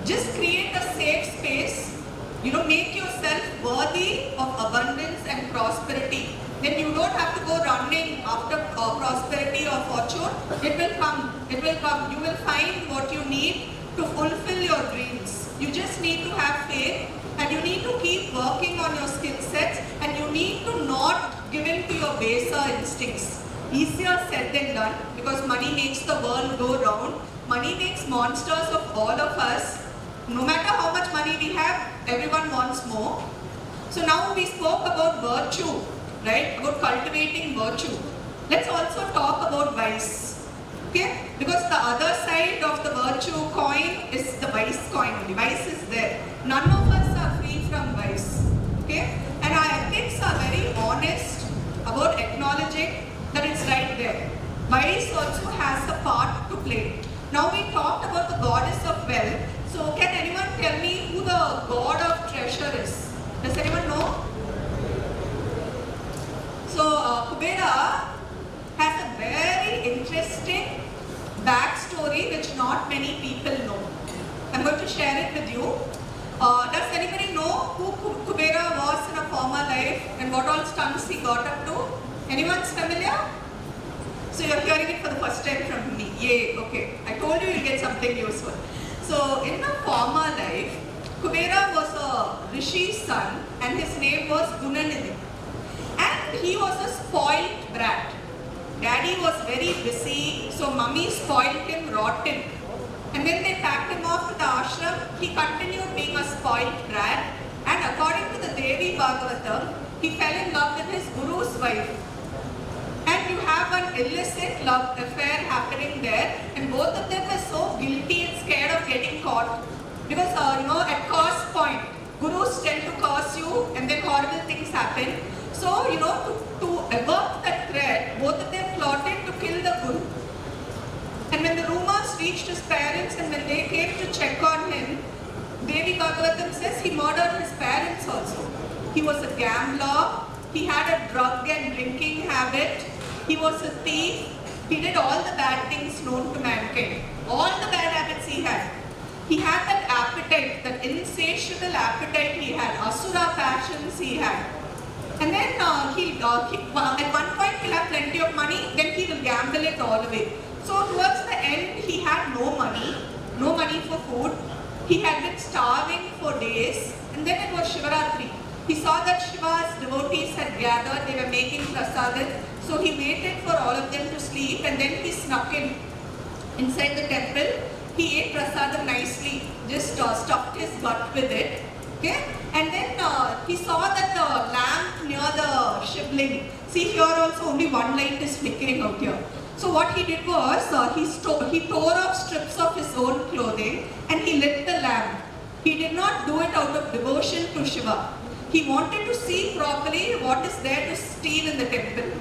just create a safe space, make yourself worthy of abundance and prosperity. Then you don't have to go running after prosperity or fortune. It will come. It will come. You will find what you need to fulfill your dreams. You just need to have faith, and you need to keep working on your skill sets, and you need to not give in to your baser instincts. Easier said than done, because money makes the world go round. Money makes monsters of all of us. No matter how much money we have, everyone wants more. So now we spoke about virtue, right? About cultivating virtue. Let's also talk about vice. Okay? Because the other side of the virtue coin is the vice coin only. Vice is there. None of us are free from vice. Okay? And our ethics are very honest about acknowledging that it's right there. Vice also has a part to play. Now we talked about the goddess of wealth. So can anyone tell me who the god of treasure is? Does anyone know? So Kubera has a very interesting backstory which not many people know. I'm going to share it with you. Does anybody know who Kubera was in a former life and what all stunts he got up to? Anyone's familiar? So you're hearing it for the first time from me. Yay, okay. I told you you'll get something useful. So in a former life, Kubera was a rishi's son and his name was Gunanidhi. And he was a spoiled brat. Daddy was very busy, so mummy spoiled him rotten. And when they packed him off to the ashram, he continued being a spoiled brat. And according to the Devi Bhagavatam, he fell in love with his guru's wife. And you have an illicit love affair happening there, and both of them were so guilty and scared of getting caught. Because, at curse point, gurus tend to curse you and then horrible things happen. So, to avert that threat, both of them plotted to kill the guru. And when the rumors reached his parents and when they came to check on him, Devi Bhagavatam says he murdered his parents also. He was a gambler, he had a drug and drinking habit, he was a thief, he did all the bad things known to mankind. All the bad habits he had. He had that appetite, that insatiable appetite he had, asura passions he had. And then at one point he'll have plenty of money, then he will gamble it all away. So towards the end he had no money for food. He had been starving for days, and then it was Shivaratri. He saw that Shiva's devotees had gathered, they were making prasadam. So he waited for all of them to sleep, and then he snuck in inside the temple. He ate prasadam nicely, just stuffed his gut with it. Okay? And then he saw that the lamp near the shivling. See, here also only one light is flickering out here. So what he did was, he tore off strips of his own clothing and he lit the lamp. He did not do it out of devotion to Shiva. He wanted to see properly what is there to steal in the temple.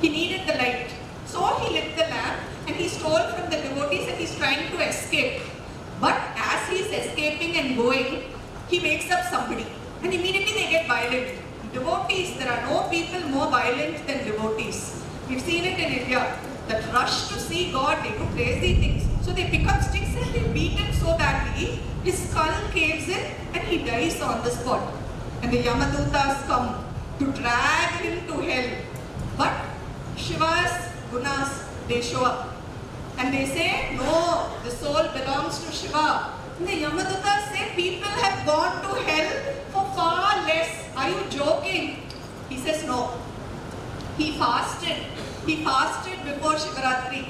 He needed the light. So he lit the lamp and he stole from the devotees and he's trying to escape. But as he's escaping and going, he wakes up somebody and immediately they get violent. Devotees, there are no people more violent than devotees. We've seen it in India. That rush to see God, they do crazy things. So they pick up sticks and they beat him so badly, his skull caves in and he dies on the spot. And the Yamadutas come to drag him to hell. But Shiva's gunas, they show up. And they say, no, the soul belongs to Shiva. And the Yamadutas say, people have gone to hell for far less. Are you joking? He says, no. He fasted. He fasted before Shivaratri.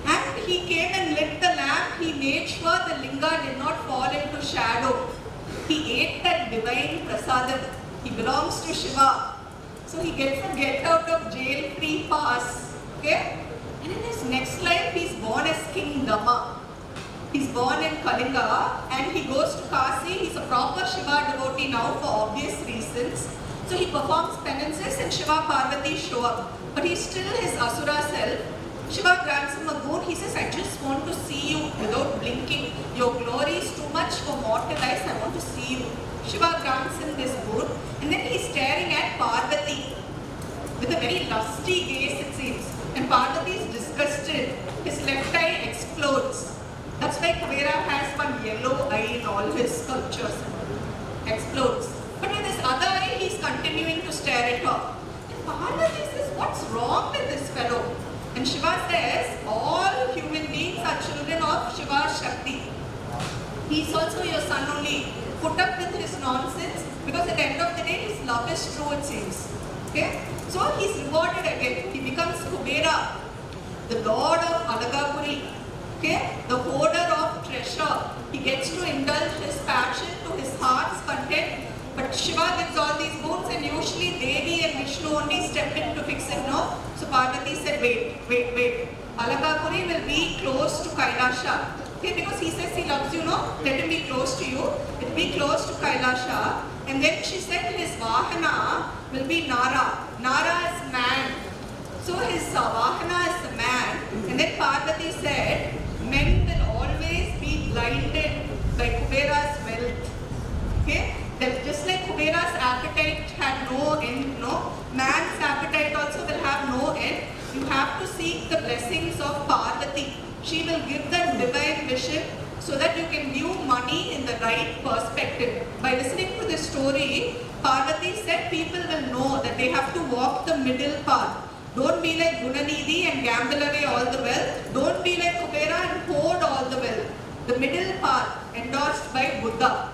And he came and lit the lamp. He made sure the linga did not fall into shadow. He ate that divine prasadam. He belongs to Shiva. So he gets a get out of jail free pass. Okay? And in his next life, he's born as King Dhamma. He's born in Kalinga and he goes to Kasi. He's a proper Shiva devotee now for obvious reasons. So So he performs penances and Shiva Parvati show up. But he's still his Asura self. Shiva grants him a boon. He says, I just want to see you without blinking. Your glory is too much for mortal eyes. I want to see you. Shiva grants him this boon. And then he's staring at Parvati with a very lusty gaze, it seems. And Parvati is disgusted. His left eye explodes. That's why Kubera has one yellow eye in all his sculptures. Explodes. But with his other eye, he's continuing to stare at her. And Parvati says, what's wrong with this fellow? And Shiva says, all human beings are children of Shiva's Shakti. He's also your son only. Put up with his nonsense because at the end of the day, his love is true, it seems. Okay? So he's rewarded again. He becomes Kubera, the lord of Alagapuri. Okay? The hoarder of treasure. He gets to indulge his passion to his heart's content. But Shiva gives all these boons and usually Devi and Vishnu only step in to fix him, no? So Parvati said, wait. Alagapuri will be close to Kailasha. Okay, because he says he loves you, no? Let him be close to you. It will be close to Kailasha. And then she said his Vahana will be Nara. Nara is man. So his Vahana is a man. And then Parvati said, men will always be blinded by Kubera's wealth. Okay? That just like Kubera's appetite had no end, no? Man's appetite also will have no end. You have to seek the blessings of Parvati. She will give the divine vision so that you can view money in the right perspective. By listening to this story, Parvati said people will know that they have to walk the middle path. Don't be like Gunanidhi and gamble away all the wealth. Don't be like Kubera and hoard all the wealth. The middle path endorsed by Buddha.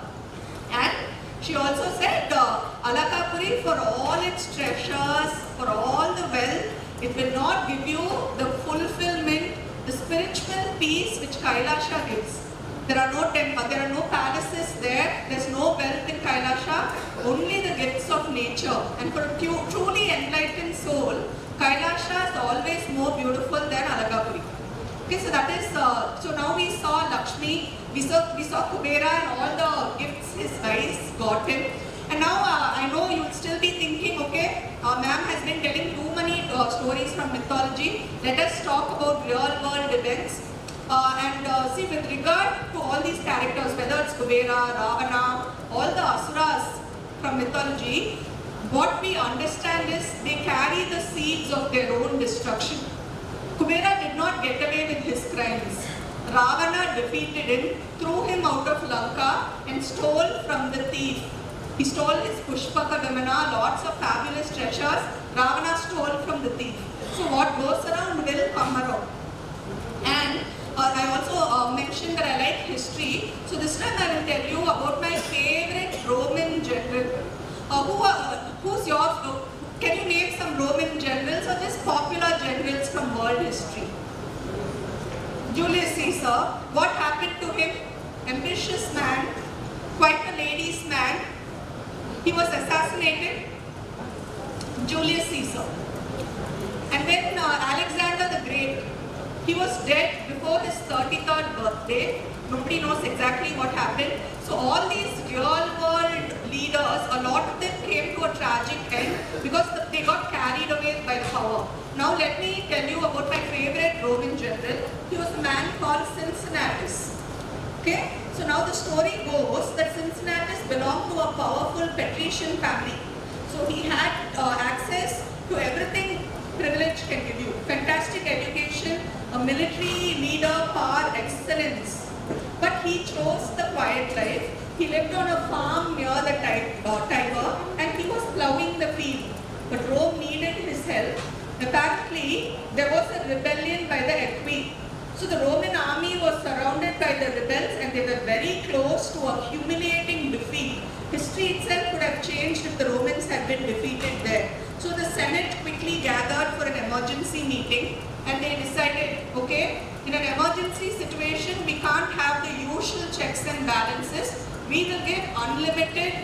And she also said, Alakapuri, for all its treasures, for all the wealth, it will not give you the fulfillment, the spiritual peace which Kailasha gives. There are no temples, there are no palaces there, there's no wealth in Kailasha, only the gifts of nature. And for a truly enlightened soul, Kailasha is always more beautiful than Alagapuri. Okay, so that is, so now we saw Lakshmi, we saw Kubera and all the gifts his wives got him. And now I know you will still be thinking, okay, ma'am has been telling too many stories from mythology. Let us talk about real world events. And see, with regard to all these characters, whether it's Kubera, Ravana, all the asuras from mythology, what we understand is they carry the seeds of their own destruction. Kubera did not get away with his crimes. Ravana defeated him, threw him out of Lanka and stole from the thief. He stole his Pushpaka Vimana, lots of fabulous treasures. Ravana stole from the thief. So what goes around will come around. And I also mentioned that I like history. So this time I will tell you about my favorite Roman general. Who's yours? Can you name some Roman generals or just popular generals from world history? Julius Caesar. What happened to him? Ambitious man, quite a ladies' man. He was assassinated. Julius Caesar. And then Alexander the Great. He was dead before his 33rd birthday. Nobody knows exactly what happened. So all these real world leaders, a lot of them came to a tragic end because they got carried away by power. Now let me tell you about my favorite Roman general. He was a man called Cincinnatus. Okay? So now the story goes that Cincinnatus belonged to a powerful patrician family. So he had access to everything privilege can give you. Fantastic education, a military leader, power, excellence. But he chose the quiet life. He lived on a farm near the Tiber and he was plowing the field. But Rome needed his help. Apparently, there was a rebellion by the Equi. So the Roman army was surrounded by the rebels and they were very close to a humiliating defeat. History itself could have changed if the Romans had been defeated there. So the Senate quickly gathered for an emergency meeting and they decided, okay, in an emergency situation, we can't have the usual checks and balances. We will give unlimited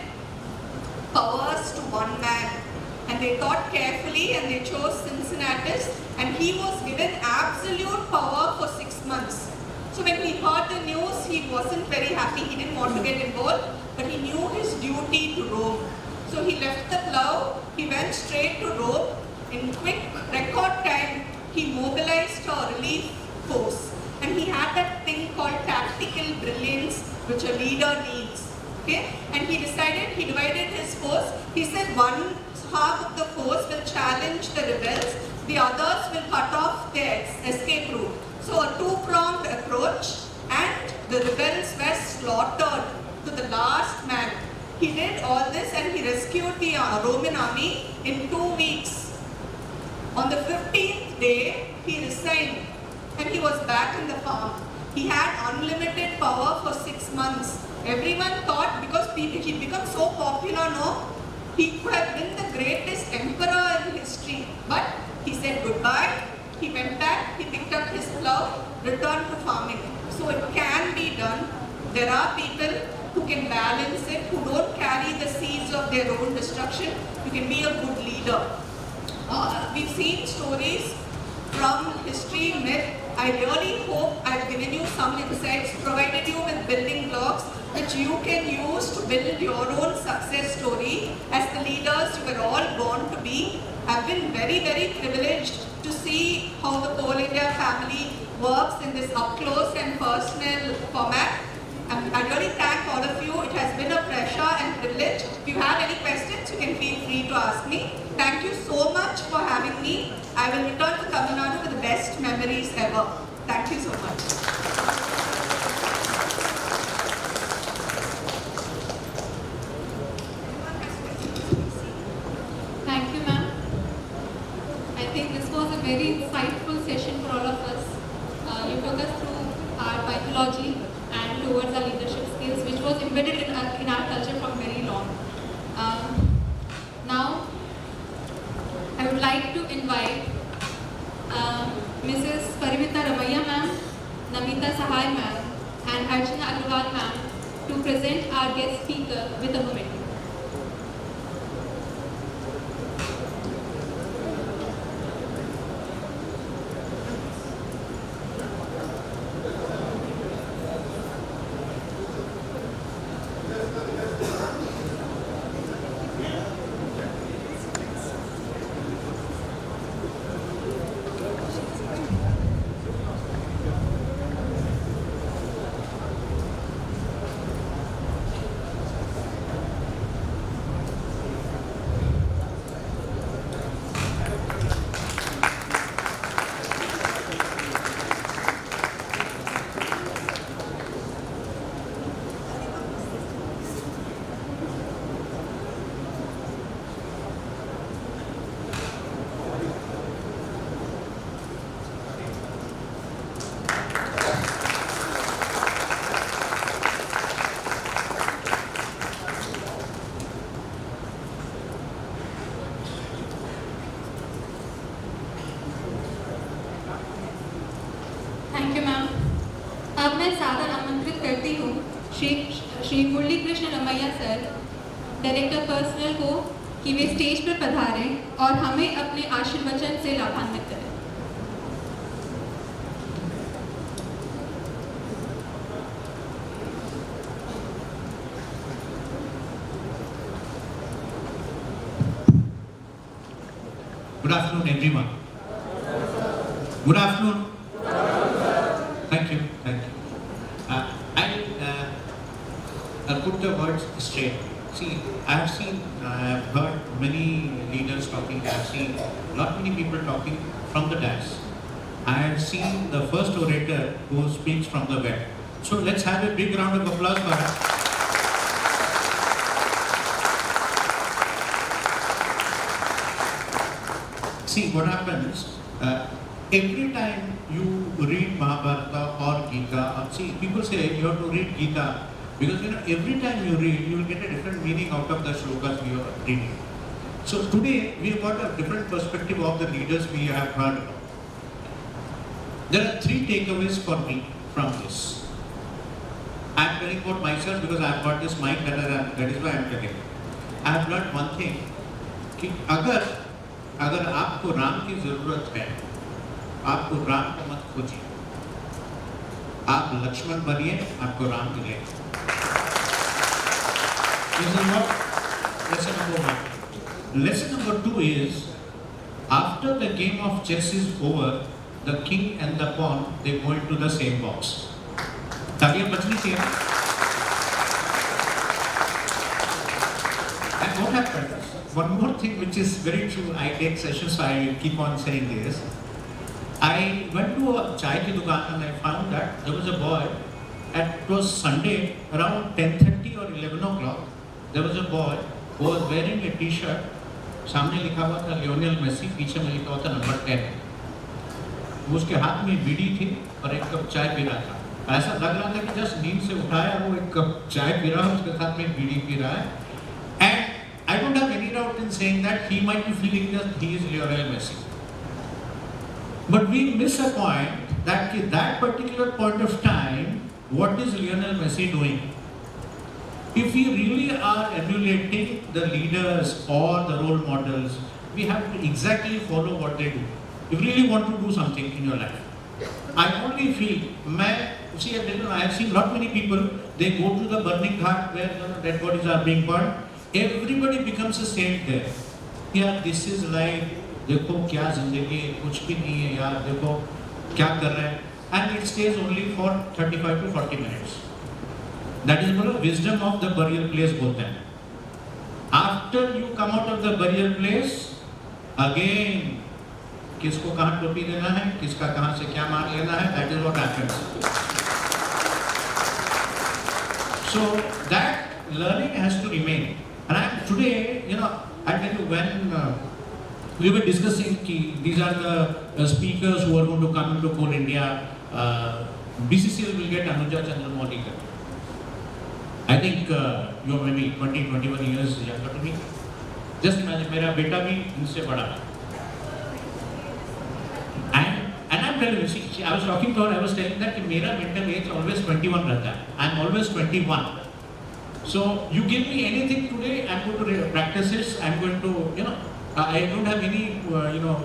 powers to one man. And they thought carefully and they chose Cincinnatus and he was given absolute power for 6 months. So when he heard the news, he wasn't very happy. He didn't want to get involved, but he knew his duty to Rome. So he left the plough, he went straight to Rome. In quick record time, he mobilized a relief force. And he had that thing called tactical brilliance, which a leader needs. Okay? And he divided his force. He said one half of the force will challenge the rebels, the others will cut off their escape route. So a two-pronged approach, and the rebels were slaughtered to the last man. He did all this and he rescued the Roman army in 2 weeks. On the 15th day, he resigned and he was back in the farm. He had unlimited power for 6 months. Everyone thought, because he became so popular, no, he could have been the greatest emperor in history. But he said goodbye, he went back, he picked up his plough, returned to farming. So it can be done. There are people who can balance it, who don't carry the seeds of their own destruction. You can be a good leader. We've seen stories from history, myth. I really hope I've given you some insights, provided you with building blocks which you can use to build your own success story as the leaders you were all born to be. I've been very, very privileged to see how the KOYLA family works in this up-close and personal format. I really thank all of you. It has been a pleasure and privilege. If you have any questions, you can feel free to ask me. Thank you so much for having me. I will return to Tamil Nadu with the best memories ever. Thank you so much. Thank you, ma'am. I think this was a very insightful session for all of us. You took us through our mythology and towards our leadership skills, which was embedded in our culture from very long. Now, I would like to invite Mrs. Parimita Ramayya ma'am, Namita Sahai ma'am, and Archana Agrawal ma'am to present our guest speaker with a moment. अब मैं सादर आमंत्रित करती हूँ Shri Murali Krishna Ramaiah sir, director personnel को, कि वे stage पर पधारें और हमें अपने आशीर्वचन से लाभान्वित करें। Good afternoon, everyone. Good afternoon. Thank you. Thank you. I'll put the words straight. See, I have heard many leaders talking. I have seen not many people talking from the dais. I have seen the first orator who speaks from the web. So let's have a big round of applause for her. See, what happens, every time you read Mahabharata or Gita, see, people say you have to read Gita because every time you read, you will get a different meaning out of the shlokas you are reading. So today, we have got a different perspective of the leaders we have heard about. There are three takeaways for me from this. I am telling about myself because I have got this mic, that is why I am telling. I have learned one thing, कि अगर आपको राम की जरूरत है, आपको राम को मत खोजिए, आप लक्ष्मण बनिए, आपको राम मिलेगा। lesson number one. Lesson number two is, after the game of chess is over, the king and the pawn, they go into the same box. तालियां बजनी चाहिए. And what happened? One more thing which is very true, I take sessions, so I keep on saying this. I went to a chai ki dukaan and I found that there was a boy, it was Sunday, around 10:30 or 11 o'clock, there was a boy who was wearing a t-shirt, सामने लिखा हुआ था Lionel Messi, पीछे में लिखा हुआ था number 10. वो उसके हाथ में बीड़ी थी और एक कप चाय पी रहा था. ऐसा लग रहा था कि जस्ट नींद से उठाया, वो एक कप चाय पी रहा है, उसके साथ में बीड़ी पी रहा है. And I don't have any doubt in saying that he might be feeling that he is Lionel Messi. But we miss a point that at that particular point of time, what is Lionel Messi doing? If we really are emulating the leaders or the role models, we have to exactly follow what they do. If you really want to do something in your life. I only feel, I have seen lot many people, they go to the burning ghat where dead bodies are being burned. Everybody becomes a saint there. Yeah, this is life. देखो क्या जिंदगी है, कुछ भी नहीं है यार, देखो क्या कर रहे हैं. And it stays only for 35 to 40 minutes. That is what wisdom of the burial place बोलते हैं. After you come out of the burial place, again किसको कहाँ टोपी देना है, किसका कहाँ से क्या मार लेना है, that is what happens. So that learning has to remain. And today, I tell you, when we were discussing these are the speakers who are going to come into Coal India, BCCL will get Anuja Chandramouli. I think you're maybe 20-21 years younger to me. Just imagine, मेरा बेटा भी इनसे बड़ा है. And I'm telling you, see, I was talking to her, I was telling that मेरा mental age always 21 रहता है. I'm always 21. So you give me anything today, I'm going to practice it. I'm going to, I don't have any,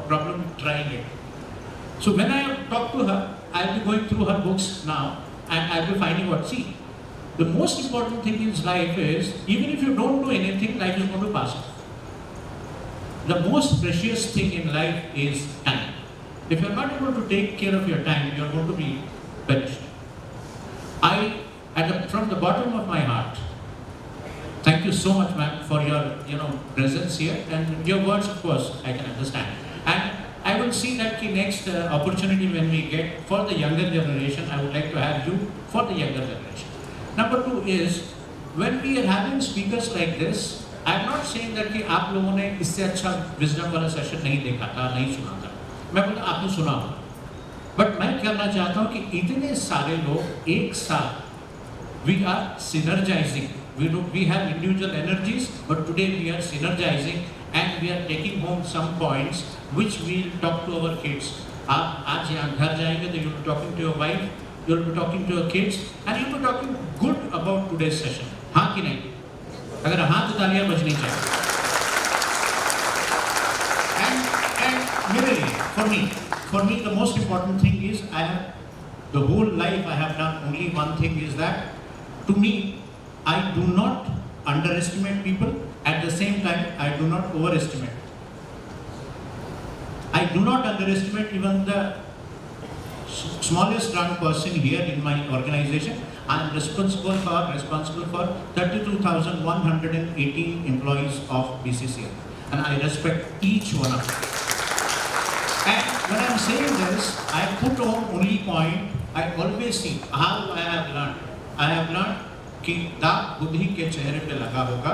problem trying it. So when I talk to her, I'll be going through her books now, and I'll be finding what. See, the most important thing in life is, even if you don't do anything, life is going to pass off. The most precious thing in life is time. If you're not able to take care of your time, you're going to be perished. From the bottom of my heart, thank you so much, ma'am, for your presence here, and your words, of course, I can understand. And I will see that the next opportunity when we get for the younger generation, I would like to have you for the younger generation. Number two is, when we are having speakers like this, I am not saying that कि आप लोगों ने इससे अच्छा wisdom वाला session नहीं देखा था, नहीं सुना था. मैं बोलता आपने सुना होगा. But मैं कहना चाहता हूँ कि इतने सारे लोग एक साथ, we are synergizing. We have individual energies, but today we are synergizing and we are taking home some points which we will talk to our kids. आप आज यहाँ घर जाएंगे तो you will be talking to your wife, you will be talking to your kids, and you will be talking good about today's session. हाँ कि नहीं? अगर हाँ तो तालियां बजनी चाहिए. And really, for me, the most important thing is the whole life I have done only one thing is that, to me, I do not underestimate people. At the same time, I do not overestimate. I do not underestimate even the smallest young person here in my organization. I am responsible for 32,118 employees of BCCL, and I respect each one of them. And when I am saying this, I put on only point. I always see how I have learned. I have learned कि दाग बुद्धि के चेहरे पे लगा होगा,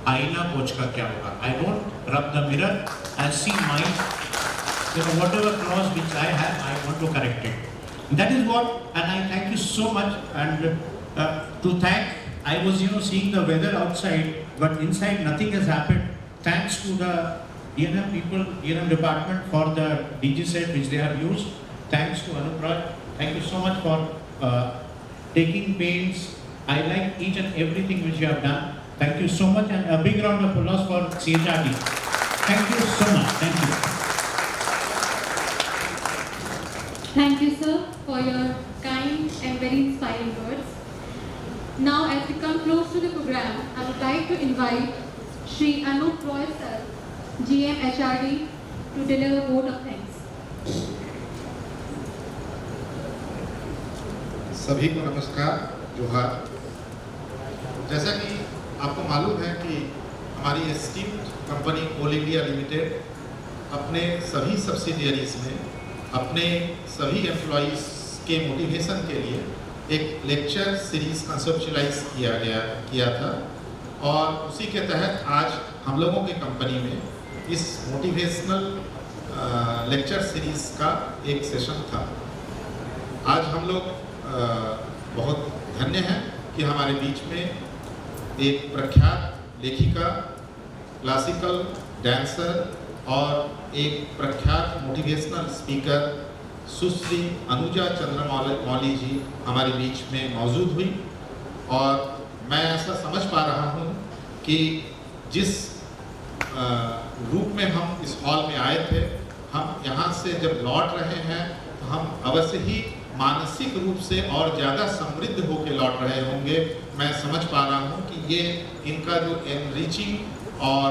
आईना पोंछ का क्या होगा. I don't rub the mirror and see my, whatever flaws which I have, I want to correct it. That is what, and I thank you so much. And to thank, I was seeing the weather outside, but inside nothing has happened. Thanks to the DNM people, DNM department for the DG set which they have used. Thanks to Anupraj. Thank you so much for taking pains. I like each and everything which you have done. Thank you so much, and a big round of applause for CHRD. Thank you so much. Thank you. Thank you, sir, for your kind and very inspiring words. Now, as we come close to the program, I would like to invite Shri Anup Roy sir, GM HRD, to deliver a vote of thanks. सभी को नमस्कार, जोहार। जैसा कि आपको मालूम है कि हमारी एस्टीम्ड कंपनी कोल इंडिया लिमिटेड अपने सभी सब्सिडियरीज में अपने सभी एम्प्लॉइज़ के मोटिवेशन के लिए एक लेक्चर सीरीज़ कंसेप्चुलाइज किया था और उसी के तहत आज हम लोगों की कंपनी में इस मोटिवेशनल लेक्चर सीरीज़ का एक सेशन था। आज हम लोग बहुत धन्य हैं कि हमारे बीच में एक प्रख्यात लेखिका, क्लासिकल डांसर और एक प्रख्यात मोटिवेशनल स्पीकर सुश्री अनुजा चंद्रमौली जी हमारे बीच में मौजूद हुई। और मैं ऐसा समझ पा रहा हूँ कि जिस रूप में हम इस हॉल में आए थे, हम यहाँ से जब लौट रहे हैं तो हम अवश्य ही मानसिक रूप से और ज़्यादा समृद्ध होकर लौट रहे होंगे। मैं समझ पा रहा हूँ कि ये इनका जो एनरिचिंग और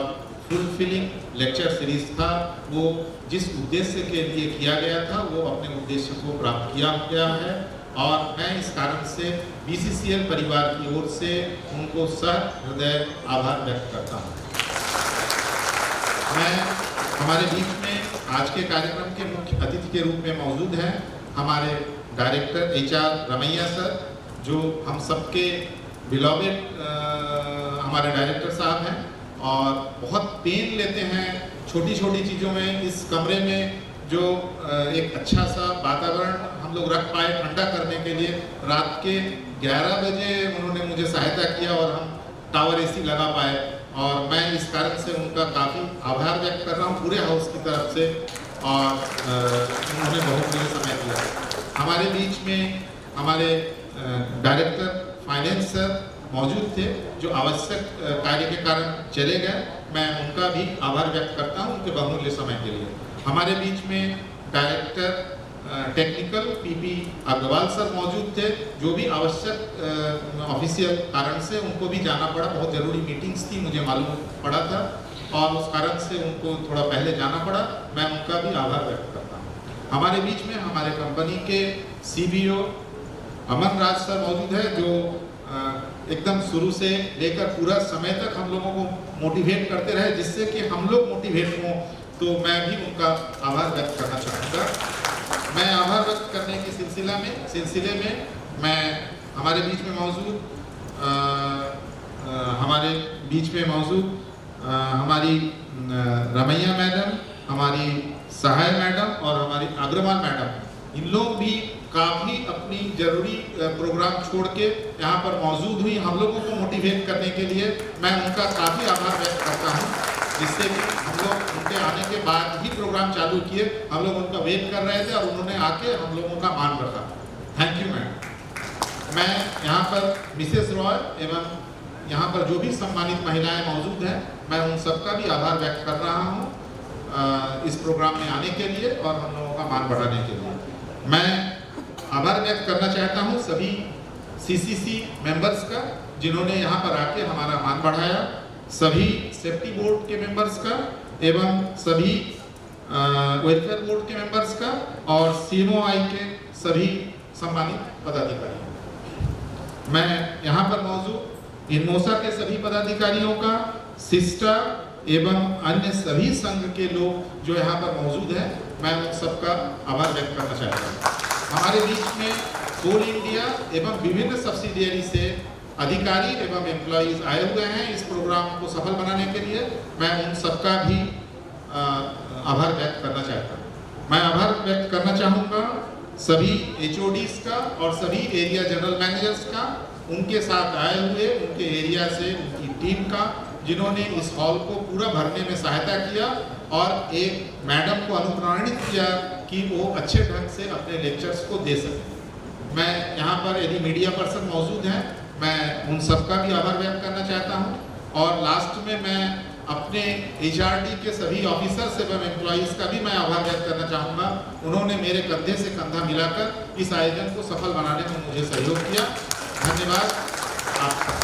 फुलफिलिंग लेक्चर सीरीज था वो जिस उद्देश्य के लिए किया गया था वो अपने उद्देश्य को प्राप्त किया गया है। और मैं इस कारण से BCCL परिवार की ओर से उनको सहृदय आभार व्यक्त करता हूँ। मैं हमारे बीच में आज के कार्यक्रम के मुख्य अतिथि के रूप में मौजूद हैं हमारे डायरेक्टर HR रमैया सर, जो हम सबके बिलोवेड हमारे डायरेक्टर साहब हैं और बहुत पेन लेते हैं छोटी छोटी चीज़ों में। इस कमरे में जो एक अच्छा सा वातावरण हम लोग रख पाए ठंडा करने के लिए, रात के 11 बजे उन्होंने मुझे सहायता किया और हम टावर AC लगा पाए। और मैं इस कारण से उनका काफ़ी आभार व्यक्त कर रहा हूँ पूरे हाउस की तरफ से। और उन्होंने बहुत मुझे समय दिया। हमारे बीच में हमारे डायरेक्टर फाइनेंस सर मौजूद थे जो आवश्यक कार्य के कारण चले गए। मैं उनका भी आभार व्यक्त करता हूं उनके बहुमूल्य समय के लिए। हमारे बीच में director technical PP Agarwal sir मौजूद थे जो भी आवश्यक ऑफिशियल कारण से उनको भी जाना पड़ा। बहुत ज़रूरी मीटिंग्स थी मुझे मालूम पड़ा था और उस कारण से उनको थोड़ा पहले जाना पड़ा। मैं उनका भी आभार व्यक्त करता हूँ। हमारे बीच में हमारे कंपनी के CBO अमन राज सर मौजूद है जो एकदम शुरू से लेकर पूरा समय तक हम लोगों को मोटिवेट करते रहे जिससे कि हम लोग मोटिवेट हों। तो मैं भी उनका आभार व्यक्त करना चाहूँगा। मैं आभार व्यक्त करने की सिलसिले में मैं हमारे बीच में मौजूद हमारी रमैया मैडम, हमारी सहाय मैडम और हमारी अग्रवाल मैडम, इन लोग भी काफ़ी अपनी ज़रूरी प्रोग्राम छोड़ के यहाँ पर मौजूद हुई हम लोगों को मोटिवेट करने के लिए। मैं उनका काफ़ी आभार व्यक्त करता हूँ जिससे कि हम लोग उनके आने के बाद ही प्रोग्राम चालू किए। हम लोग उनका वेट कर रहे थे और उन्होंने आके हम लोगों का मान रखा। Thank you ma'am. मैं यहाँ पर मिसेस रॉय एवं यहाँ पर जो भी सम्मानित महिलाएं मौजूद हैं, मैं उन सबका भी आभार व्यक्त कर रहा हूँ इस प्रोग्राम में आने के लिए और हम लोगों का मान बढ़ाने के लिए। मैं आभार व्यक्त करना चाहता हूँ सभी CCC मेंबर्स का जिन्होंने यहाँ पर आके हमारा मान बढ़ाया, सभी सेफ्टी बोर्ड के मेंबर्स का एवं सभी वेलफेयर बोर्ड के मेंबर्स का और CMOI के सभी सम्मानित पदाधिकारी। मैं यहाँ पर मौजूद इनमोसा के सभी पदाधिकारियों का, सिस्टा एवं अन्य सभी संघ के लोग जो यहाँ पर मौजूद हैं, मैं उन सबका आभार व्यक्त करना चाहता हूँ। हमारे बीच में कोल इंडिया एवं विभिन्न सब्सिडियरी से अधिकारी एवं एम्प्लॉइज आए हुए हैं इस प्रोग्राम को सफल बनाने के लिए। मैं उन सबका भी आभार व्यक्त करना चाहता हूँ। मैं आभार व्यक्त करना चाहूँगा सभी HODs का और सभी एरिया जनरल मैनेजर्स का, उनके साथ आए हुए उनके एरिया से उनकी टीम का, जिन्होंने इस हॉल को पूरा भरने में सहायता किया और एक मैडम को अनुप्राणित किया कि वो अच्छे ढंग से अपने लेक्चर्स को दे सकें। मैं यहाँ पर यदि मीडिया पर्सन मौजूद हैं, मैं उन सबका भी आभार व्यक्त करना चाहता हूँ। और लास्ट में मैं अपने HRD के सभी ऑफिसर्स एवं एम्प्लॉइज़ का भी मैं आभार व्यक्त करना चाहूँगा। उन्होंने मेरे कंधे से कंधा मिलाकर इस आयोजन को सफल बनाने में मुझे सहयोग किया। धन्यवाद आपका।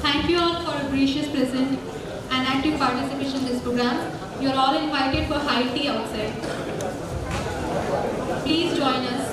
Thank you all for a gracious present and active participation in this program. You are all invited for high tea outside. Please join us.